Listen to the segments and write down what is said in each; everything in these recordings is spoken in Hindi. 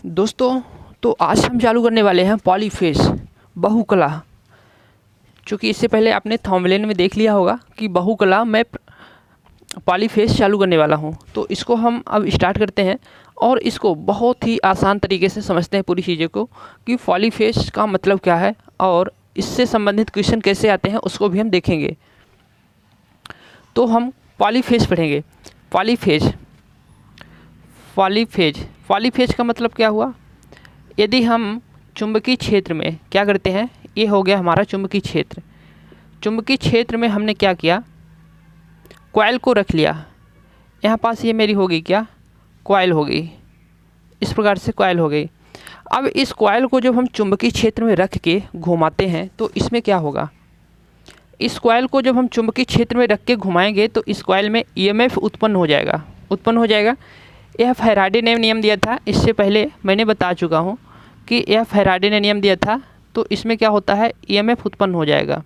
दोस्तों, तो आज हम चालू करने वाले हैं पॉलीफेज बहुकला। चूँकि इससे पहले आपने थंबनेल में देख लिया होगा कि बहुकला मैं पॉलीफेज चालू करने वाला हूं। तो इसको हम अब स्टार्ट करते हैं और इसको बहुत ही आसान तरीके से समझते हैं पूरी चीज़ों को कि पॉलीफेज का मतलब क्या है और इससे संबंधित क्वेश्चन कैसे आते हैं उसको भी हम देखेंगे। तो हम पॉलीफेज पढ़ेंगे। पॉलीफेज का मतलब क्या हुआ? यदि हम चुंबकीय क्षेत्र में क्या करते हैं, ये हो गया हमारा चुंबकीय क्षेत्र। चुंबकीय क्षेत्र में हमने क्या किया, कॉइल को रख लिया। यहाँ पास ये मेरी होगी क्या, कॉइल हो गई। इस प्रकार से कॉइल हो गई। अब इस कॉइल को जब हम चुंबकीय क्षेत्र में रख के घुमाते हैं तो इसमें क्या होगा, इस कॉइल को जब हम चुंबकीय क्षेत्र में रख के घुमाएंगे तो इस कॉइल में ईएमएफ उत्पन्न हो जाएगा। यह फैराडे ने नियम दिया था, इससे पहले मैंने बता चुका हूँ कि यह फैराडे ने नियम दिया था। तो इसमें क्या होता है, ईएमएफ उत्पन्न हो जाएगा।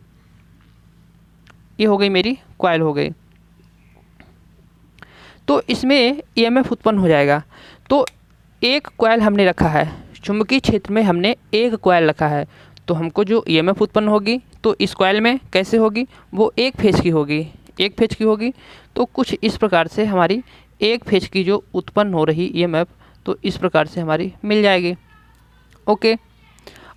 ये हो गई मेरी कॉइल हो गई, तो इसमें ईएमएफ उत्पन्न हो जाएगा। तो एक कॉइल हमने रखा है, चुंबकीय क्षेत्र में हमने एक कॉइल रखा है, तो हमको जो ईएमएफ उत्पन्न होगी तो इस कॉइल में कैसे होगी, वो एक फेज की होगी। तो कुछ इस प्रकार से हमारी एक फेज की जो उत्पन्न हो रही ईएमएफ तो इस प्रकार से हमारी मिल जाएगी। ओके,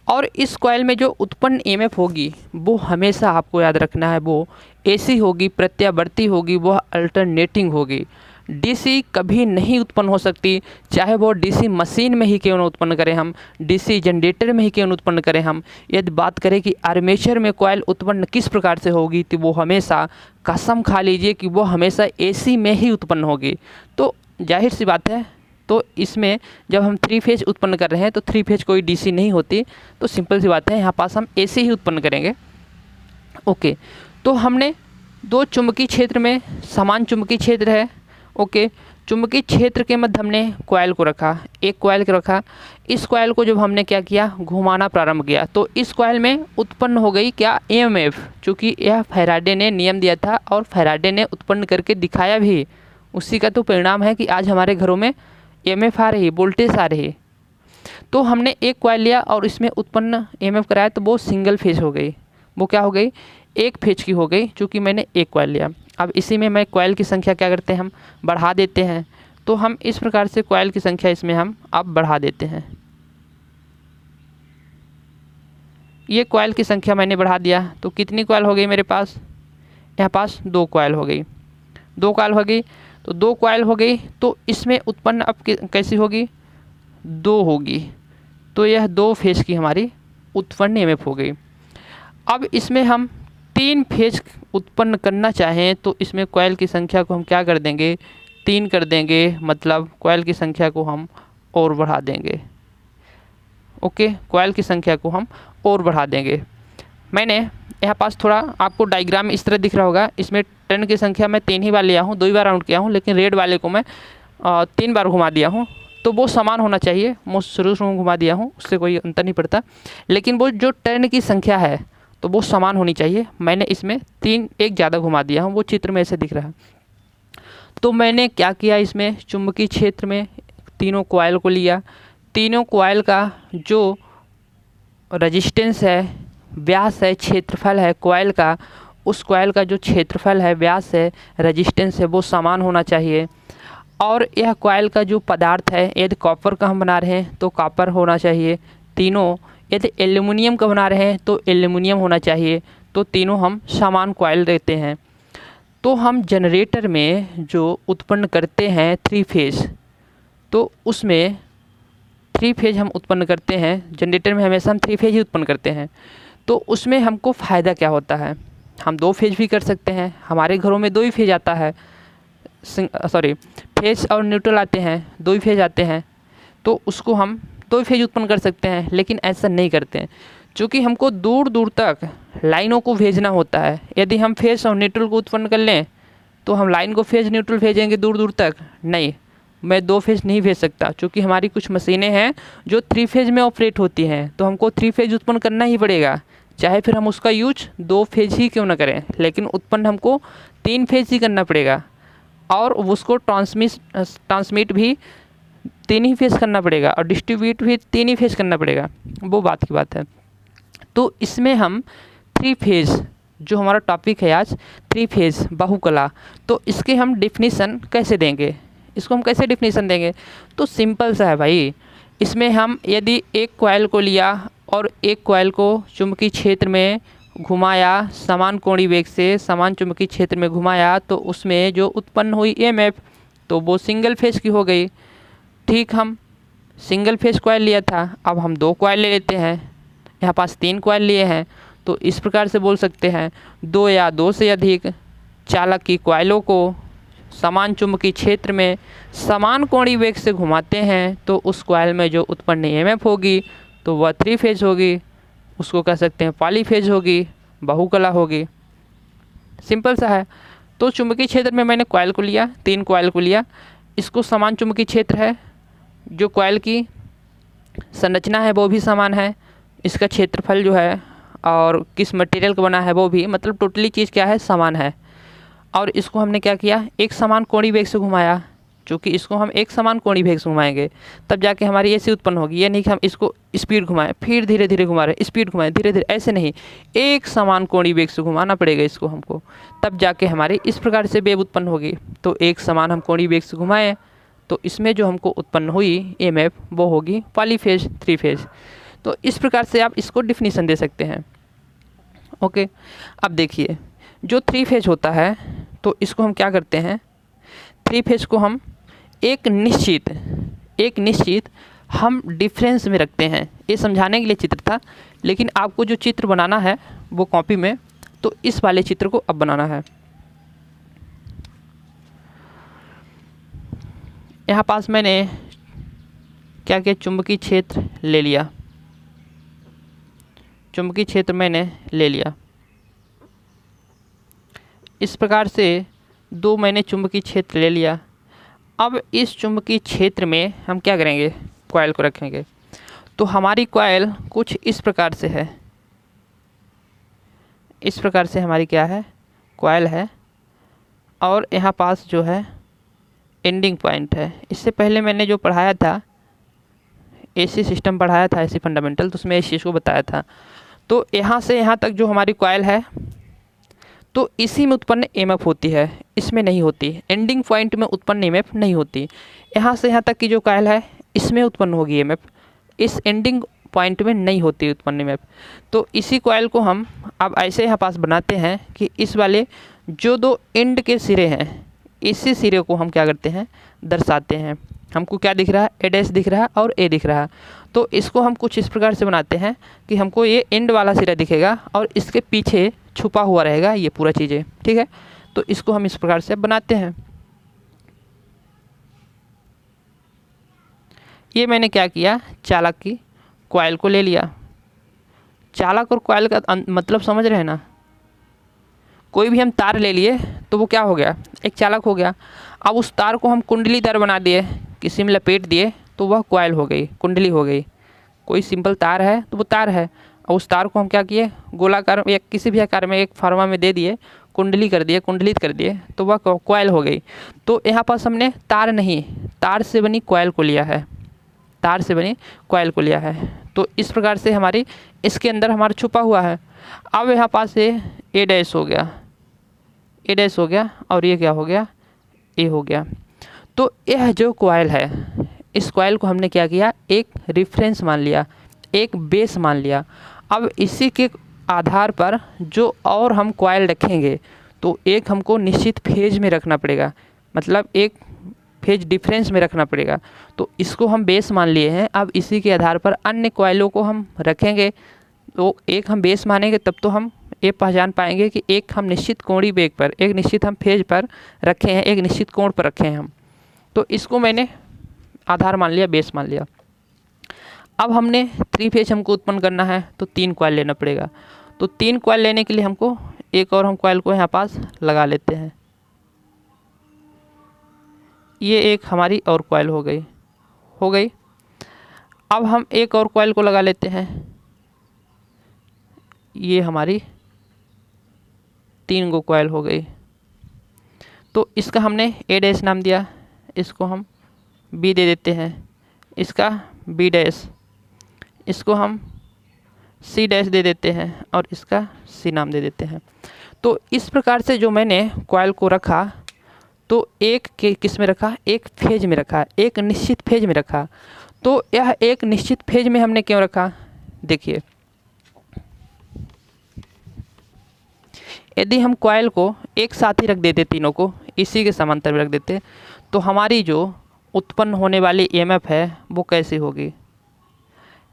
और इस कॉइल में जो उत्पन्न ईएमएफ होगी वो हमेशा आपको याद रखना है, वो एसी होगी, प्रत्यावर्ती होगी, वह अल्टरनेटिंग होगी। डीसी कभी नहीं उत्पन्न हो सकती, चाहे वो डीसी मशीन में ही क्यों न उत्पन्न करें हम, डीसी जनरेटर में ही क्यों न उत्पन्न करें हम। यदि बात करें कि आर्मेचर में कॉइल उत्पन्न किस प्रकार से होगी, तो वो हमेशा, कसम खा लीजिए कि वो हमेशा एसी में ही उत्पन्न होगी। तो जाहिर सी बात है, तो इसमें जब हम थ्री फेज उत्पन्न कर रहे हैं तो थ्री फेज कोई डीसी नहीं होती, तो सिंपल सी बात है, यहाँ पास हम एसी ही उत्पन्न करेंगे। ओके, तो हमने दो चुंबकीय क्षेत्र में समान चुंबकीय क्षेत्र है। ओके, चुंबकीय क्षेत्र के मध्य हमने कॉइल को रखा, एक कॉइल को रखा। इस कॉइल को जब हमने क्या किया, घुमाना प्रारंभ किया, तो इस कॉइल में उत्पन्न हो गई क्या, ईएमएफ। चूँकि यह फैराडे ने नियम दिया था और फैराडे ने उत्पन्न करके दिखाया भी, उसी का तो परिणाम है कि आज हमारे घरों में ईएमएफ आ रही, वोल्टेज आ रही। तो हमने एक कॉइल लिया और इसमें उत्पन्न ईएमएफ कराया, तो वो सिंगल फेज हो गई। वो क्या हो गई, एक फेज की हो गई, क्योंकि मैंने एक कॉइल लिया। अब इसी में मैं कॉइल की संख्या क्या करते हैं, हम बढ़ा देते हैं। तो हम इस प्रकार से कॉइल की संख्या इसमें हम अब बढ़ा देते हैं। ये कॉइल की संख्या मैंने बढ़ा दिया, तो कितनी कॉइल हो गई मेरे पास, यहाँ पास दो कॉइल हो गई। तो दो कॉइल हो गई, तो इसमें उत्पन्न अब कैसी होगी, दो होगी। तो यह दो फेज की हमारी उत्पन्न ईएमएफ हो गई। अब इसमें हम तीन फेज उत्पन्न करना चाहें तो इसमें कॉइल की संख्या को हम क्या कर देंगे, तीन कर देंगे, मतलब कॉइल की संख्या को हम और बढ़ा देंगे। ओके, कॉइल की संख्या को हम और बढ़ा देंगे। मैंने यहाँ पास थोड़ा आपको डायग्राम इस तरह दिख रहा होगा, इसमें टर्न की संख्या मैं 3 ही बार लिया हूँ, 2 ही बार राउंड किया हूँ, लेकिन रेड वाले को मैं 3 बार घुमा दिया हूँ। तो वो समान होना चाहिए, मैं शुरू में घुमा दिया हूँ, उससे कोई अंतर नहीं पड़ता, लेकिन वो जो टर्न की संख्या है तो वो समान होनी चाहिए। मैंने इसमें 3 एक ज़्यादा घुमा दिया हूँ, वो चित्र में ऐसे दिख रहा है। तो मैंने क्या किया, इसमें चुंबकीय क्षेत्र में तीनों कॉइल को लिया। तीनों कॉइल का जो रेजिस्टेंस है, व्यास है, क्षेत्रफल है कॉइल का, उस कॉइल का जो क्षेत्रफल है, व्यास है, रेजिस्टेंस है, वो समान होना चाहिए। और यह कॉइल का जो पदार्थ है, यदि कॉपर का हम बना रहे हैं तो कॉपर होना चाहिए तीनों, यदि एल्युमिनियम का बना रहे हैं तो एल्युमिनियम होना चाहिए। तो तीनों हम समान कॉइल देते हैं। तो हम जनरेटर में जो उत्पन्न करते हैं थ्री फेज, तो उसमें थ्री फेज हम उत्पन्न करते हैं, जनरेटर में हमेशा हम थ्री फेज ही उत्पन्न करते हैं। तो उसमें हमको फ़ायदा क्या होता है, हम दो फेज भी कर सकते हैं, हमारे घरों में दो ही फेज आता है, फेज और न्यूट्रल आते हैं, दो ही फेज आते हैं, तो उसको हम दो ही फेज उत्पन्न कर सकते हैं। लेकिन ऐसा नहीं करते हैं, क्योंकि हमको दूर दूर तक लाइनों को भेजना होता है। यदि हम फेज और न्यूट्रल को उत्पन्न कर लें तो हम लाइन को फेज न्यूट्रल भेजेंगे दूर दूर तक, नहीं, मैं दो फेज नहीं भेज सकता, क्योंकि हमारी कुछ मशीनें हैं जो थ्री फेज में ऑपरेट होती हैं, तो हमको थ्री फेज उत्पन्न करना ही पड़ेगा, चाहे फिर हम उसका यूज दो फेज ही क्यों ना करें, लेकिन उत्पन्न हमको तीन फेज ही करना पड़ेगा। और उसको ट्रांसमिट भी तीन ही फेस करना पड़ेगा और डिस्ट्रीब्यूट भी तीन ही फेस करना पड़ेगा, वो बात की बात है। तो इसमें हम थ्री फेज, जो हमारा टॉपिक है आज, थ्री फेज बाहुकला, तो इसके हम डिफिनीसन कैसे देंगे, इसको हम कैसे डिफिनीसन देंगे? तो सिंपल सा है भाई। इसमें हम यदि एक कॉइल को लिया और एक कॉइल को चुंबकीय क्षेत्र में घुमाया, समान कोणीय वेग से समान चुंबकीय क्षेत्र में घुमाया, तो उसमें जो उत्पन्न हुई ईएमएफ तो वो सिंगल फेज की हो गई। ठीक, हम सिंगल फेज कॉइल लिया था, अब हम दो कॉइल ले लेते हैं, यहाँ पास तीन कॉइल लिए हैं, तो इस प्रकार से बोल सकते हैं दो या दो से अधिक चालक की कॉइलों को समान चुंबकीय क्षेत्र में समान कोणीय वेग से घुमाते हैं, तो उस कॉइल में जो उत्पन्न ईएमएफ होगी तो वह थ्री फेज होगी, उसको कह सकते हैं पॉलीफेज होगी, बाहुकला होगी। सिंपल सा है। तो चुंबकीय क्षेत्र में मैंने कॉइल को लिया, तीन कॉइल को लिया, इसको समान चुंबकीय क्षेत्र है, जो कॉइल की संरचना है वो भी समान है, इसका क्षेत्रफल जो है और किस मटेरियल का बना है वो भी, मतलब टोटली चीज़ क्या है, समान है। और इसको हमने क्या किया, एक समान कोणीय वेग से घुमाया, क्योंकि इसको हम एक समान कोणीय वेग से घुमाएंगे तब जाके हमारी एसी उत्पन्न होगी। ये नहीं कि हम इसको स्पीड घुमाएं फिर धीरे धीरे घुमा रहे, स्पीड घुमाएं धीरे धीरे, ऐसे नहीं, एक समान कोणीय वेग से घुमाना पड़ेगा इसको हमको, तब जाके हमारी इस प्रकार से वेव उत्पन्न होगी। तो एक समान हम कोणीय वेग से घुमाएं तो इसमें जो हमको उत्पन्न हुई ईएमएफ वो होगी पॉलीफेज, थ्री फेज। तो इस प्रकार से आप इसको डिफिनीसन दे सकते हैं। ओके, अब देखिए जो थ्री फेज होता है तो इसको हम क्या करते हैं, थ्री फेज को हम एक निश्चित हम डिफरेंस में रखते हैं। ये समझाने के लिए चित्र था, लेकिन आपको जो चित्र बनाना है वो कॉपी में, तो इस वाले चित्र को अब बनाना है। यहाँ पास मैंने क्या किया, चुंबकीय क्षेत्र ले लिया, चुंबकीय क्षेत्र मैंने ले लिया। इस प्रकार से दो मैंने चुंबकीय क्षेत्र ले लिया। अब इस चुंबकीय क्षेत्र में हम क्या करेंगे, कॉइल को रखेंगे। तो हमारी कॉइल कुछ इस प्रकार से है, इस प्रकार से हमारी क्या है, कॉइल है, और यहाँ पास जो है एंडिंग पॉइंट है। इससे पहले मैंने जो पढ़ाया था, एसी सिस्टम पढ़ाया था, एसी फंडामेंटल, तो उसमें इस चीज़ को बताया था। तो यहाँ से यहाँ तक जो हमारी कॉइल है तो इसी में उत्पन्न ईएमएफ होती है, इसमें नहीं होती। एंडिंग पॉइंट में उत्पन्न ईएमएफ नहीं होती। यहाँ से यहाँ तक की जो कॉइल है इसमें उत्पन्न होगी ईएमएफ, इस एंडिंग पॉइंट में नहीं होती उत्पन्न ईएमएफ। तो इसी कॉइल को हम अब ऐसे यहाँ पास बनाते हैं कि इस वाले जो दो एंड के सिरे हैं, इसी सिरे को हम क्या करते हैं, दर्शाते हैं। हमको क्या दिख रहा है, ए डैश दिख रहा है और ए दिख रहा है। तो इसको हम कुछ इस प्रकार से बनाते हैं कि हमको ये एंड वाला सिरा दिखेगा और इसके पीछे छुपा हुआ रहेगा ये पूरा चीज़ें, ठीक है। तो इसको हम इस प्रकार से बनाते हैं। ये मैंने क्या किया, चालक की कॉइल को ले लिया। चालक और कॉइल का मतलब समझ रहे हैं ना, कोई भी हम तार ले लिए तो वो क्या हो गया, एक चालक हो गया। अब उस तार को हम कुंडलीदार बना दिए, किसी में लपेट दिए तो वह कॉइल हो गई, कुंडली हो गई। कोई सिंपल तार है तो वो तार है, और उस तार को हम क्या किए, गोलाकार या किसी भी आकार में एक फार्मा में दे दिए, कुंडली कर दिए, कुंडलित कर दिए, तो वह कॉइल हो गई। तो यहाँ पास हमने तार नहीं, तार से बनी कॉइल को लिया है, तार से बनी कॉइल को लिया है। तो इस प्रकार से हमारी इसके अंदर हमारा छुपा हुआ है। अब यहाँ पास से ए डैश हो गया, ए डैश हो गया, और ये क्या हो गया, ए हो गया। तो यह जो कॉइल है, इस कॉइल को हमने क्या किया, एक रेफरेंस मान लिया, एक बेस मान लिया। अब इसी के आधार पर जो और हम कॉइल रखेंगे तो एक हमको निश्चित फेज में रखना पड़ेगा, मतलब एक फेज डिफरेंस में रखना पड़ेगा। तो इसको हम बेस मान लिए हैं। अब इसी के आधार पर अन्य कॉइलों को हम रखेंगे, तो एक हम बेस मानेंगे तब तो हम ये पहचान पाएंगे कि एक हम निश्चित कोणीय वेग पर, एक निश्चित हम फेज पर रखे हैं, एक निश्चित कोण पर रखे हैं हम। तो इसको मैंने आधार मान लिया, बेस मान लिया। अब हमने थ्री फेज हमको उत्पन्न करना है तो तीन कॉइल लेना पड़ेगा। तो तीन कॉइल लेने के लिए हमको एक और हम कॉइल को यहाँ पास लगा लेते हैं। ये एक हमारी और कॉइल हो गई। अब हम एक और कॉइल को लगा लेते हैं, ये हमारी तीन गो कॉइल हो गई। तो इसका हमने ए डैश नाम दिया, इसको हम बी दे देते हैं। इसका बी डैश, इसको हम सी डैश दे देते हैं और इसका सी नाम दे देते हैं। तो इस प्रकार से जो मैंने कॉइल को रखा, तो एक के किस में रखा, एक फेज में रखा, एक निश्चित फेज में रखा। तो यह एक निश्चित फेज में हमने क्यों रखा, देखिए यदि हम कॉइल को एक साथ ही रख देते, तीनों को इसी के समांतर में रख देते, तो हमारी जो उत्पन्न होने वाली ईएमएफ है वो कैसी होगी।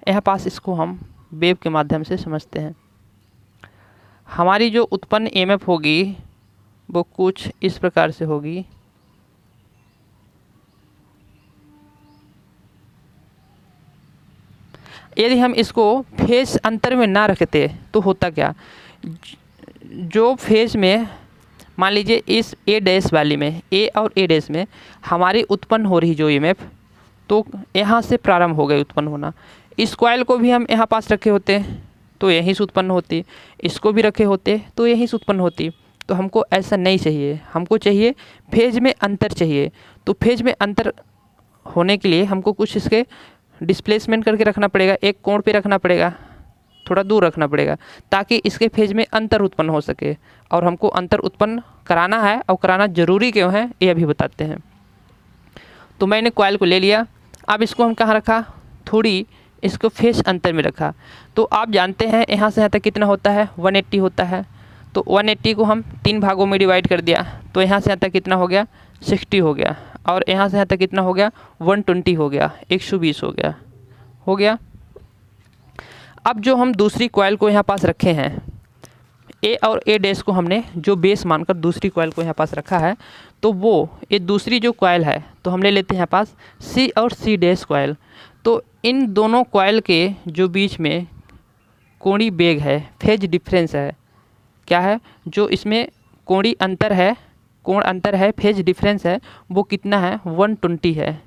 यहाँ पास इसको हम वेव के माध्यम से समझते हैं। हमारी जो उत्पन्न ईएमएफ होगी वो कुछ इस प्रकार से होगी। यदि हम इसको फेज अंतर में ना रखते तो होता क्या, जो फेज में मान लीजिए इस ए डैश वाली में, ए और ए डैश में हमारी उत्पन्न हो रही जो ईएमएफ, तो यहाँ से प्रारंभ हो गई उत्पन्न होना। इस कॉइल को भी हम यहाँ पास रखे होते तो यहीं से उत्पन्न होती, इसको भी रखे होते तो यहीं से उत्पन्न होती। तो हमको ऐसा नहीं चाहिए, हमको चाहिए फेज में अंतर चाहिए। तो फेज में अंतर होने के लिए हमको कुछ इसके डिस्प्लेसमेंट करके रखना पड़ेगा, एक कोण पे रखना पड़ेगा, थोड़ा दूर रखना पड़ेगा, ताकि इसके फेज में अंतर उत्पन्न हो सके। और हमको अंतर उत्पन्न कराना है, और कराना जरूरी क्यों है ये अभी बताते हैं। तो मैंने कॉइल को ले लिया, अब इसको हम कहाँ रखा, थोड़ी इसको फेज अंतर में रखा। तो आप जानते हैं यहाँ से यहाँ तक कितना होता है, 180 होता है। तो 180 को हम 3 भागों में डिवाइड कर दिया, तो यहाँ से यहाँ तक कितना हो गया, 60 हो गया। और यहाँ से यहाँ तक कितना हो गया, 120 हो गया, 120 हो गया। अब जो हम दूसरी कॉइल को यहाँ पास रखे हैं, ए और ए डैश को हमने जो बेस मानकर दूसरी कॉइल को यहाँ पास रखा है, तो वो ये दूसरी जो कॉइल है तो हम ले लेते हैं यहाँ पास सी और सी डैश कॉइल। तो इन दोनों कॉइल के जो बीच में कोणीय वेग है, फेज डिफरेंस है, क्या है, जो इसमें कोणीय अंतर है, कोण अंतर है, फेज डिफरेंस है, वो कितना है, 120 है।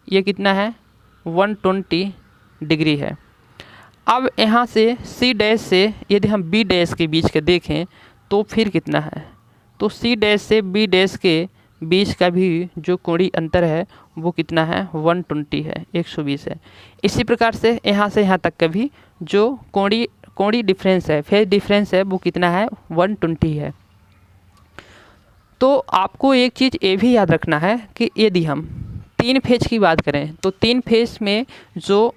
ये कितना है, 120 डिग्री है। अब यहाँ से सी डैश से यदि हम बी डैश के बीच के देखें तो फिर कितना है, तो सी डैश से बी डैश के बीच का भी जो कोणीय अंतर है वो कितना है, 120 है, 120 है। इसी प्रकार से यहाँ तक का भी जो कोणीय डिफरेंस है, फेज डिफरेंस है, वो कितना है, 120 है। तो आपको एक चीज़ ये भी याद रखना है कि यदि हम 3 फेज की बात करें तो 3 फेज में जो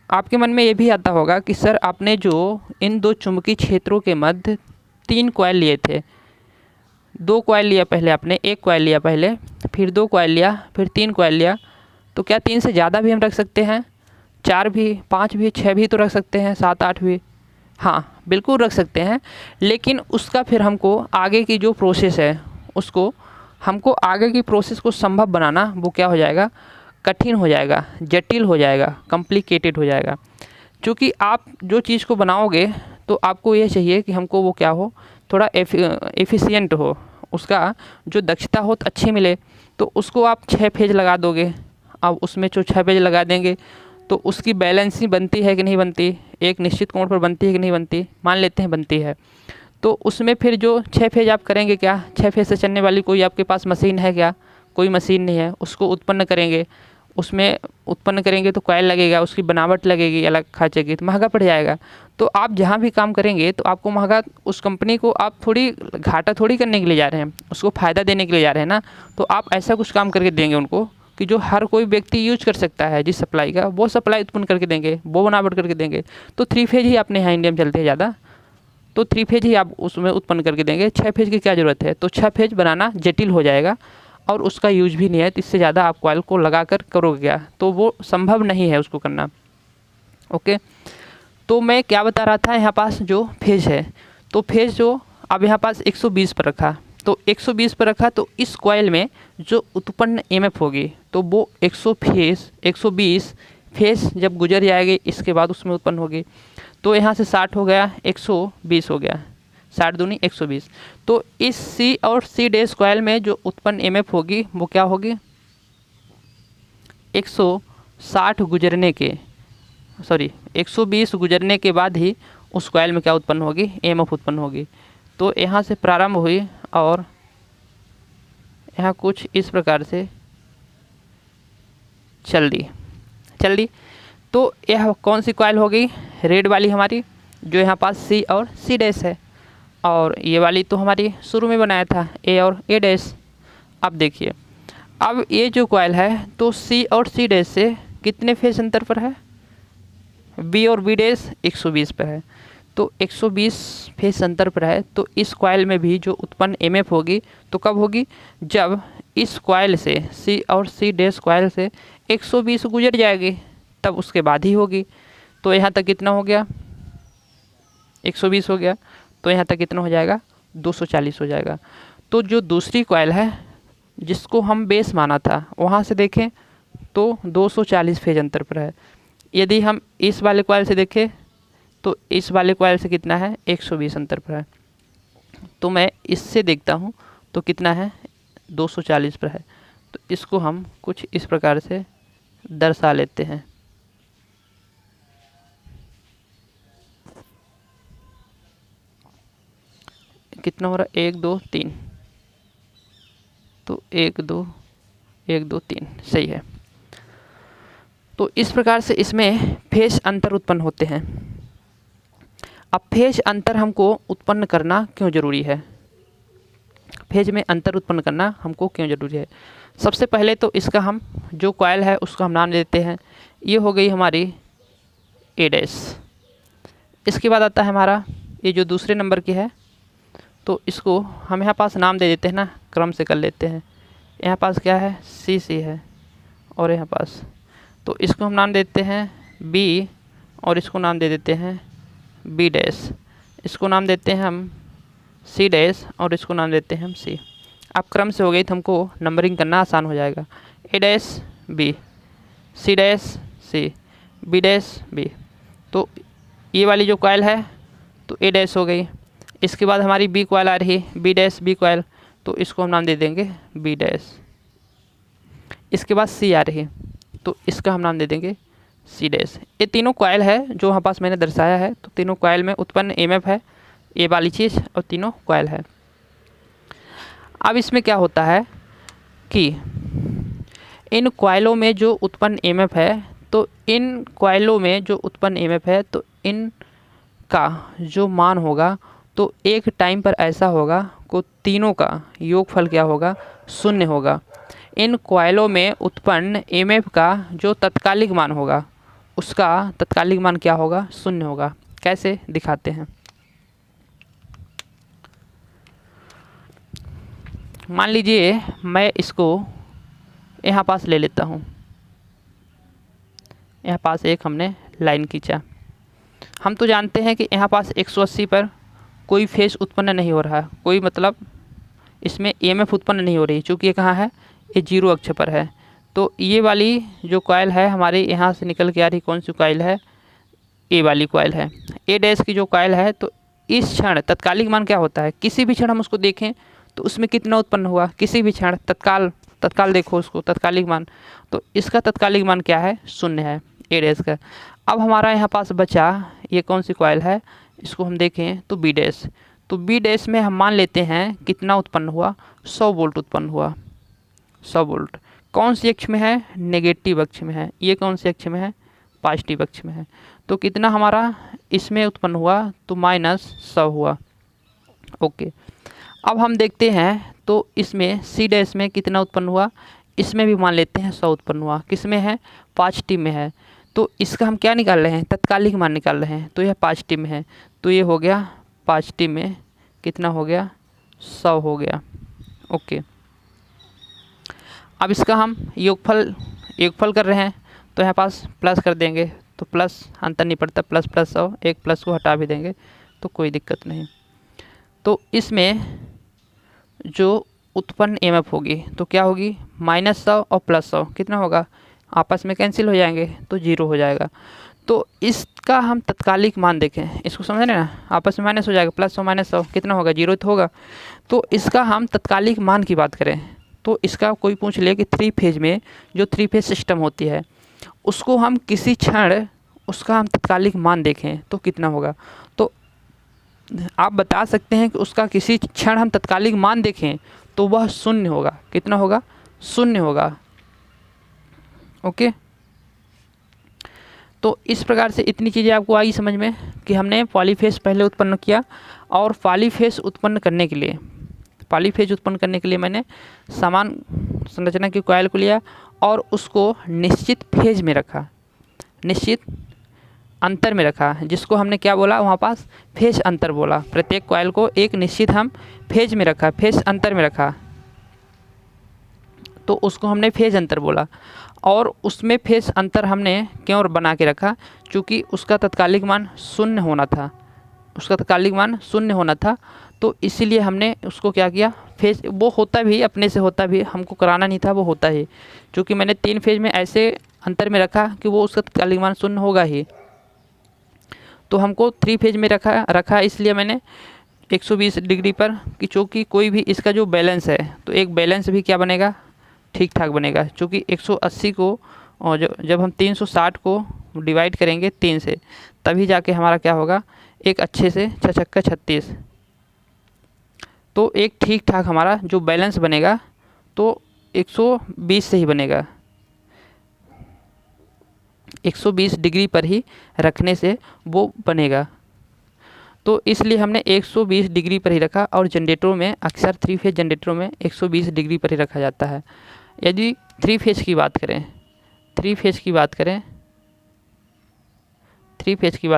आपके मन में ये भी आता होगा कि सर आपने जो इन 2 चुंबकीय क्षेत्रों के मध्य 3 कॉइल लिए थे, 2 कॉइल लिया पहले आपने, 1 कॉइल लिया पहले, फिर 2 कॉइल लिया, फिर 3 कॉइल लिया, तो क्या 3 से ज़्यादा भी हम रख सकते हैं, 4 भी, 5 भी, 6 भी तो रख सकते हैं, 7, 8 भी, हाँ बिल्कुल रख सकते हैं। लेकिन उसका फिर हमको आगे की जो प्रोसेस है, उसको हमको आगे की प्रोसेस को संभव बनाना वो क्या हो जाएगा, कठिन हो जाएगा, जटिल हो जाएगा, कॉम्प्लिकेटेड हो जाएगा। क्योंकि आप जो चीज़ को बनाओगे तो आपको ये चाहिए कि हमको वो क्या हो, थोड़ा एफिशिएंट हो, उसका जो दक्षता हो तो अच्छी मिले। तो उसको आप 6 फेज लगा दोगे, अब उसमें जो 6 फेज लगा देंगे तो उसकी बैलेंसिंग बनती है कि नहीं बनती, एक निश्चित कोण पर बनती है कि नहीं बनती, मान लेते हैं बनती है। तो उसमें फिर जो 6 फेज आप करेंगे, क्या 6 फेज से चलने वाली कोई आपके पास मशीन है क्या, कोई मशीन नहीं है, उसको उत्पन्न करेंगे, उसमें उत्पन्न करेंगे तो कॉइल लगेगा, उसकी बनावट लगेगी अलग खाँचे की, तो महंगा पड़ जाएगा। तो आप जहाँ भी काम करेंगे तो आपको महंगा, उस कंपनी को आप थोड़ी घाटा थोड़ी करने के लिए जा रहे हैं, उसको फ़ायदा देने के लिए जा रहे हैं ना। तो आप ऐसा कुछ काम करके देंगे उनको कि जो हर कोई व्यक्ति यूज कर सकता है, जिस सप्लाई का, वो सप्लाई उत्पन्न करके देंगे, वो बनावट करके देंगे। तो 3 फेज ही अपने यहाँ इंडिया में चलते हैं ज़्यादा, तो 3 फेज ही आप उसमें उत्पन्न करके देंगे, 6 फेज की क्या ज़रूरत है। तो 6 फेज बनाना जटिल हो जाएगा और उसका यूज भी नहीं है, तो इससे ज़्यादा आप कॉइल को लगा कर करोगे क्या, तो वो संभव नहीं है उसको करना। ओके, तो मैं क्या बता रहा था, यहाँ पास जो फेज है, तो फेज जो अब यहाँ पास 120 पर रखा, तो 120 पर रखा, तो इस कॉइल में जो उत्पन्न ईएमएफ होगी तो वो 120 फेज जब गुजर जाएगी इसके बाद उसमें उत्पन्न होगी। तो यहाँ से 60 हो गया, 120 हो गया, 60 दूनी 120। तो इस सी और सी डैश कॉइल में जो उत्पन्न ईएमएफ होगी वो क्या होगी, 160 गुजरने के, 120 गुजरने के बाद ही उस कॉइल में क्या उत्पन्न होगी, ईएमएफ उत्पन्न होगी। तो यहाँ से प्रारंभ हुई और यहाँ कुछ इस प्रकार से चल दी, चल दी। तो यह कौन सी कॉइल हो गई, रेड वाली हमारी, जो यहाँ पास सी और सी डैश है, और ये वाली तो हमारी शुरू में बनाया था ए और ए डैश। अब देखिए, अब ये जो कॉइल है तो सी और सी डैश से कितने फेज अंतर पर है, बी और बी डैश 120 पर है, तो 120 फेज अंतर पर है। तो इस कॉइल में भी जो उत्पन्न एमएफ होगी तो कब होगी, जब इस कॉइल से सी और सी डैश कॉइल से 120 गुजर जाएगी, तब उसके बाद ही होगी। तो यहाँ तक कितना हो गया, 120 हो गया, तो यहाँ तक कितना हो जाएगा, 240 हो जाएगा। तो जो दूसरी कॉइल है जिसको हम बेस माना था, वहाँ से देखें तो 240 फेज अंतर पर है। यदि हम इस वाले कॉइल से देखें तो इस वाले कॉइल से कितना है, 120 अंतर पर है। तो मैं इससे देखता हूँ तो कितना है, 240 पर है। तो इसको हम कुछ इस प्रकार से दर्शा लेते हैं। कितना हो रहा है, 1 2 3, तो 1 2 3 सही है। तो इस प्रकार से इसमें फेज अंतर उत्पन्न होते हैं। अब फेज अंतर हमको उत्पन्न करना क्यों जरूरी है, फेज में अंतर उत्पन्न करना हमको क्यों जरूरी है। सबसे पहले तो इसका हम जो कॉइल है उसको हम नाम देते हैं, ये हो गई हमारी ए डैश। इसके बाद आता है हमारा ये जो दूसरे नंबर की है, तो इसको हम यहाँ पास नाम दे देते हैं ना, क्रम से कर लेते हैं। यहाँ पास क्या है, सी सी है, और यहाँ पास तो इसको हम नाम देते हैं बी, और इसको नाम दे देते हैं बी डैश। इसको नाम देते हैं हम सी डैश, और इसको नाम देते हैं हम सी। अब क्रम से हो गई तो हमको नंबरिंग करना आसान हो जाएगा। ए dash B, C dash C, B dash B. तो ये वाली जो कॉइल है तो ए डैश हो गई। इसके बाद हमारी बी कॉइल आ रही है, बी डैश बी कॉइल, तो इसको हम नाम दे देंगे बी डैश। इसके बाद सी आ रही है, तो इसका हम नाम दे देंगे सी डैश। ये तीनों कॉइल है जो यहाँ पास मैंने दर्शाया है। तो तीनों कॉइल में उत्पन्न एमएफ है, ये वाली चीज़, और तीनों कॉइल है। अब इसमें क्या होता है कि इन कॉइलों में जो उत्पन्न एमएफ है, तो इन कॉइलों में जो उत्पन्न एमएफ है, तो इनका जो मान होगा तो एक टाइम पर ऐसा होगा को तीनों का योगफल क्या होगा, 0 होगा। इन कॉइलों में उत्पन्न एमएफ का जो तत्कालिक मान होगा उसका तत्कालिक मान क्या होगा, 0 होगा। कैसे दिखाते हैं, मान लीजिए मैं इसको यहाँ पास ले लेता हूँ, यहाँ पास एक हमने लाइन खींचा। हम तो जानते हैं कि यहाँ पास 180 पर कोई फेज उत्पन्न नहीं हो रहा, कोई मतलब इसमें ईएमएफ उत्पन्न नहीं हो रही, क्योंकि ये कहाँ है, ये 0 अक्ष पर है। तो ये वाली जो कॉइल है हमारे यहाँ से निकल के आ रही, कौन सी कॉइल है, ए वाली कॉइल है। ए डैश की जो कॉइल है, तो इस क्षण तत्कालिक मान क्या होता है, किसी भी क्षण हम उसको देखें तो उसमें कितना उत्पन्न हुआ, किसी भी क्षण तत्काल देखो उसको, तत्कालिक मान, तो इसका तत्कालिक मान क्या है, 0 है ए डैश का। अब हमारा यहाँ पास बचा ये कौन सी कॉइल है, इसको हम देखें तो बी डैश। तो बी डैश में हम मान लेते हैं कितना उत्पन्न हुआ, 100 वोल्ट उत्पन्न हुआ, 100 वोल्ट। कौन सी अक्ष में है, नेगेटिव अक्ष में है। ये कौन सी अक्ष में है, पॉजिटिव अक्ष में है। तो कितना हमारा इसमें उत्पन्न हुआ, तो -100 हुआ। ओके, अब हम देखते हैं तो इसमें सी डैश में कितना उत्पन्न हुआ, इसमें भी मान लेते हैं 100 उत्पन्न हुआ। किस में है, पॉजिटिव में है। तो इसका हम क्या निकाल रहे हैं, तत्कालिक मान निकाल रहे हैं। तो यह पॉजिटिव में है, तो ये हो गया पॉजिटिव में कितना हो गया, 100 हो गया। ओके, अब इसका हम योगफल कर रहे हैं, तो यहाँ पास प्लस कर देंगे, तो प्लस अंतर नहीं पड़ता, प्लस 100, एक प्लस को हटा भी देंगे तो कोई दिक्कत नहीं। तो इसमें जो उत्पन्न एमएफ होगी तो क्या होगी, -100 और +100 कितना होगा, आपस में कैंसिल हो जाएंगे तो 0 हो जाएगा। तो इसका हम तत्कालिक मान देखें, इसको समझ रहे ना, आपस में माइनस हो जाएगा, +100 -100 कितना होगा, 0 तो होगा। तो इसका हम तत्कालिक मान की बात करें तो इसका कोई पूछ ले कि 3 फेज में जो 3 फेज सिस्टम होती है उसको हम किसी क्षण उसका हम तत्कालिक मान देखें तो कितना होगा। तो आप बता सकते हैं कि उसका किसी क्षण हम तत्कालिक मान देखें तो वह 0 होगा। कितना होगा, 0 होगा। ओके, तो इस प्रकार से इतनी चीज़ें आपको आई समझ में कि हमने पॉलीफेज पहले उत्पन्न किया, और पॉलीफेज उत्पन्न करने के लिए मैंने समान संरचना की कॉइल को लिया और उसको निश्चित फेज में रखा, निश्चित अंतर में रखा, जिसको हमने क्या बोला वहाँ पास, फेज अंतर बोला। प्रत्येक कॉइल को एक निश्चित हम फेज में रखा, फेज अंतर में रखा, तो उसको हमने फेज अंतर बोला। और उसमें फेज अंतर हमने क्यों बना के रखा, क्योंकि उसका तत्कालिक मान शून्य होना था, तो इसीलिए हमने उसको क्या किया, फेज, वो होता भी अपने से होता भी, हमको कराना नहीं था, वो होता ही, क्योंकि मैंने 3 फेज में ऐसे अंतर में रखा कि वो उसका तत्कालिक मान शून्य होगा ही। तो हमको 3 फेज में रखा इसलिए मैंने 120 डिग्री पर, कि चूँकि कोई भी इसका जो बैलेंस है, तो एक बैलेंस भी क्या बनेगा, ठीक ठाक बनेगा। चूँकि 180 को और जब हम 360 को डिवाइड करेंगे 3 से, तभी जाके हमारा क्या होगा, एक अच्छे से 6 छक्का 36, तो एक ठीक ठाक हमारा जो बैलेंस बनेगा तो 120 से ही बनेगा, 120 डिग्री पर ही रखने से वो बनेगा। तो इसलिए हमने 120 डिग्री पर ही रखा, और जनरेटरों में अक्सर 3 फेज जनरेटरों में 120 डिग्री पर ही रखा जाता है। यदि 3 फेज की बात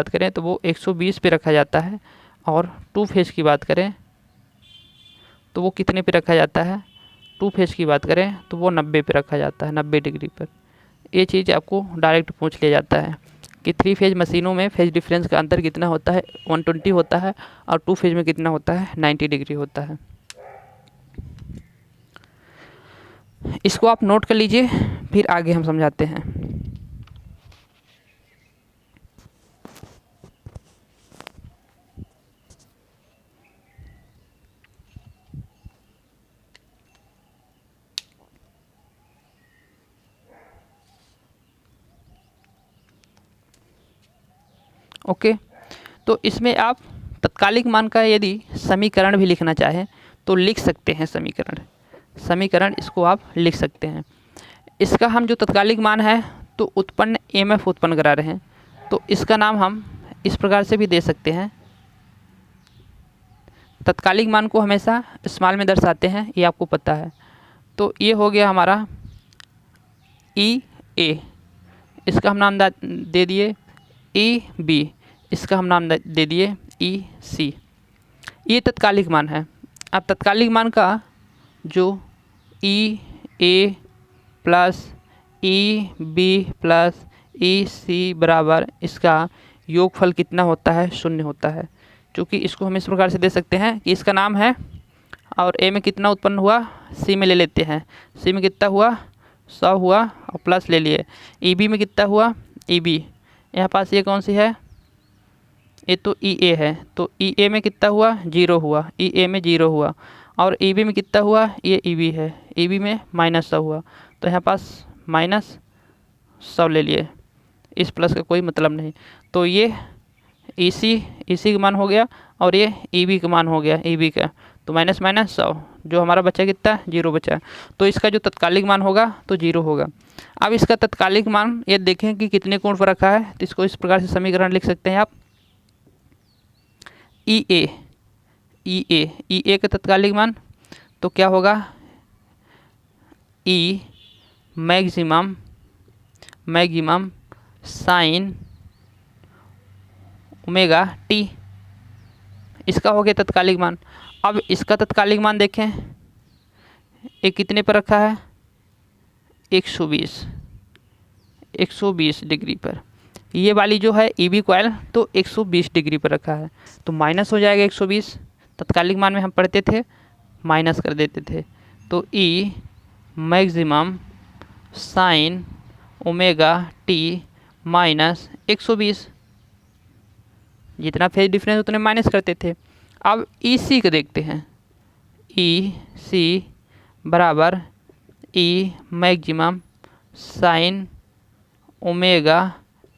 करें तो वो 120 पे रखा जाता है, और 2 फेज की बात करें तो वो कितने पे रखा जाता है, 2 फेज की बात करें तो वो 90 पे रखा जाता है, 90 डिग्री पर। ये चीज़ आपको डायरेक्ट पूछ लिया जाता है कि 3 फेज मशीनों में फेज डिफरेंस का अंतर कितना होता है, 120 होता है, और 2 फेज में कितना होता है, 90 डिग्री होता है। इसको आप नोट कर लीजिए, फिर आगे हम समझाते हैं। ओके, तो इसमें आप तत्कालिक मान का यदि समीकरण भी लिखना चाहें तो लिख सकते हैं, समीकरण इसको आप लिख सकते हैं। इसका हम जो तत्कालिक मान है तो उत्पन्न EMF उत्पन्न करा रहे हैं, तो इसका नाम हम इस प्रकार से भी दे सकते हैं। तत्कालिक मान को हमेशा स्मॉल में दर्शाते हैं, ये आपको पता है। तो ये हो गया हमारा EA, इसका हम नाम दे दिए EB, इसका हम नाम दे दिए EC। ये तत्कालिक मान है। अब तत्कालिक मान का जो EA plus EB plus EC बराबर इसका योगफल कितना होता है, 0 होता है। क्योंकि इसको हम इस प्रकार से दे सकते हैं कि इसका नाम है, और A में कितना उत्पन्न हुआ, C में ले लेते हैं, C में कितना हुआ, 100 हुआ, और प्लस ले लिए। EB में कितना हुआ, EB यहाँ पास ये कौन सी है, ये तो EA है, तो EA में कितना हुआ, 0 हुआ, EA में 0 हुआ, और EB में कितना हुआ, ये EB है, EB में -100 हुआ, तो यहाँ पास -100 ले लिए, इस प्लस का कोई मतलब नहीं। तो ये EC का मान हो गया, और ये EB का मान हो गया, EB का, तो -100, जो हमारा बचा कितना, 0 बचा। तो इसका जो तत्कालिक मान होगा तो 0 होगा। अब इसका तत्कालिक मान ये देखें कि कितने कोण पर रखा है, तो इसको इस प्रकार से समीकरण लिख सकते हैं आप। EA का तत्कालिक मान तो क्या होगा, E maximum sine omega T, इसका हो गया तत्कालिक मान। अब इसका तत्कालिक मान देखें, ये कितने पर रखा है, 120 डिग्री पर। ये वाली जो है EB कॉइल तो 120 डिग्री पर रखा है, तो माइनस हो जाएगा 120, तत्कालिक मान में हम पढ़ते थे माइनस कर देते थे, तो E maximum sine omega T minus 120, जितना फेज डिफरेंस उतने माइनस करते थे। अब EC को देखते हैं, EC बराबर E maximum sine omega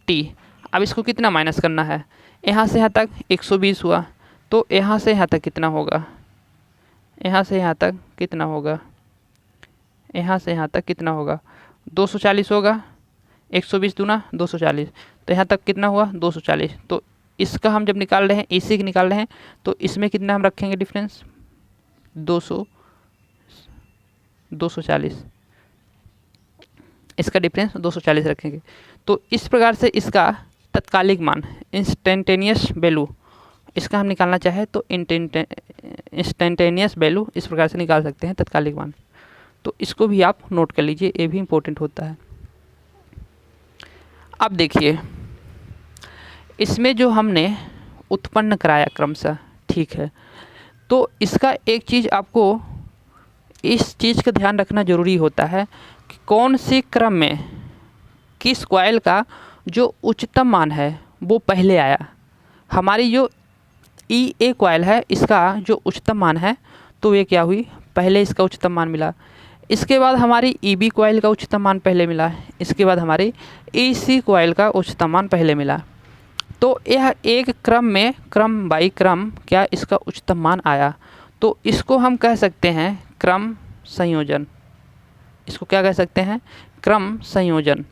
T। अब इसको कितना माइनस करना है, यहाँ से यहाँ तक 120 हुआ, तो यहाँ से यहाँ तक कितना होगा, यहाँ से यहाँ तक कितना होगा, यहाँ से यहाँ तक कितना होगा, 240 होगा, 120 दूना 240, तो यहाँ तक कितना हुआ 240। तो इसका हम जब निकाल रहे हैं AC की निकाल रहे हैं तो इसमें कितना हम रखेंगे डिफरेंस 240, इसका डिफरेंस 240 रखेंगे। तो इस प्रकार से इसका तत्कालिक मान इंस्टेंटेनियस वैल्यू इसका हम निकालना चाहे तो इंस्टेंटेनियस वैल्यू इस प्रकार से निकाल सकते हैं तत्कालिक मान। तो इसको भी आप नोट कर लीजिए, ये भी इम्पोर्टेंट होता है। अब देखिए इसमें जो हमने उत्पन्न कराया क्रमशः, ठीक है, तो इसका एक चीज़ आपको इस चीज़ का ध्यान रखना ज़रूरी होता है कि कौन से क्रम में किस कॉइल का जो उच्चतम मान है वो पहले आया। हमारी जो EA कॉइल है इसका जो उच्चतम मान है तो ये क्या हुई, पहले इसका उच्चतम मान मिला। इसके बाद हमारी EB कॉइल का उच्चतम मान पहले मिला। इसके बाद हमारी EC कॉइल का उच्चतम मान पहले मिला। तो यह एक क्रम में क्रम बाई क्रम क्या इसका उच्चतम मान आया। तो इसको हम कह सकते हैं क्रम संयोजन। इसको क्या कह सकते हैं, क्रम संयोजन।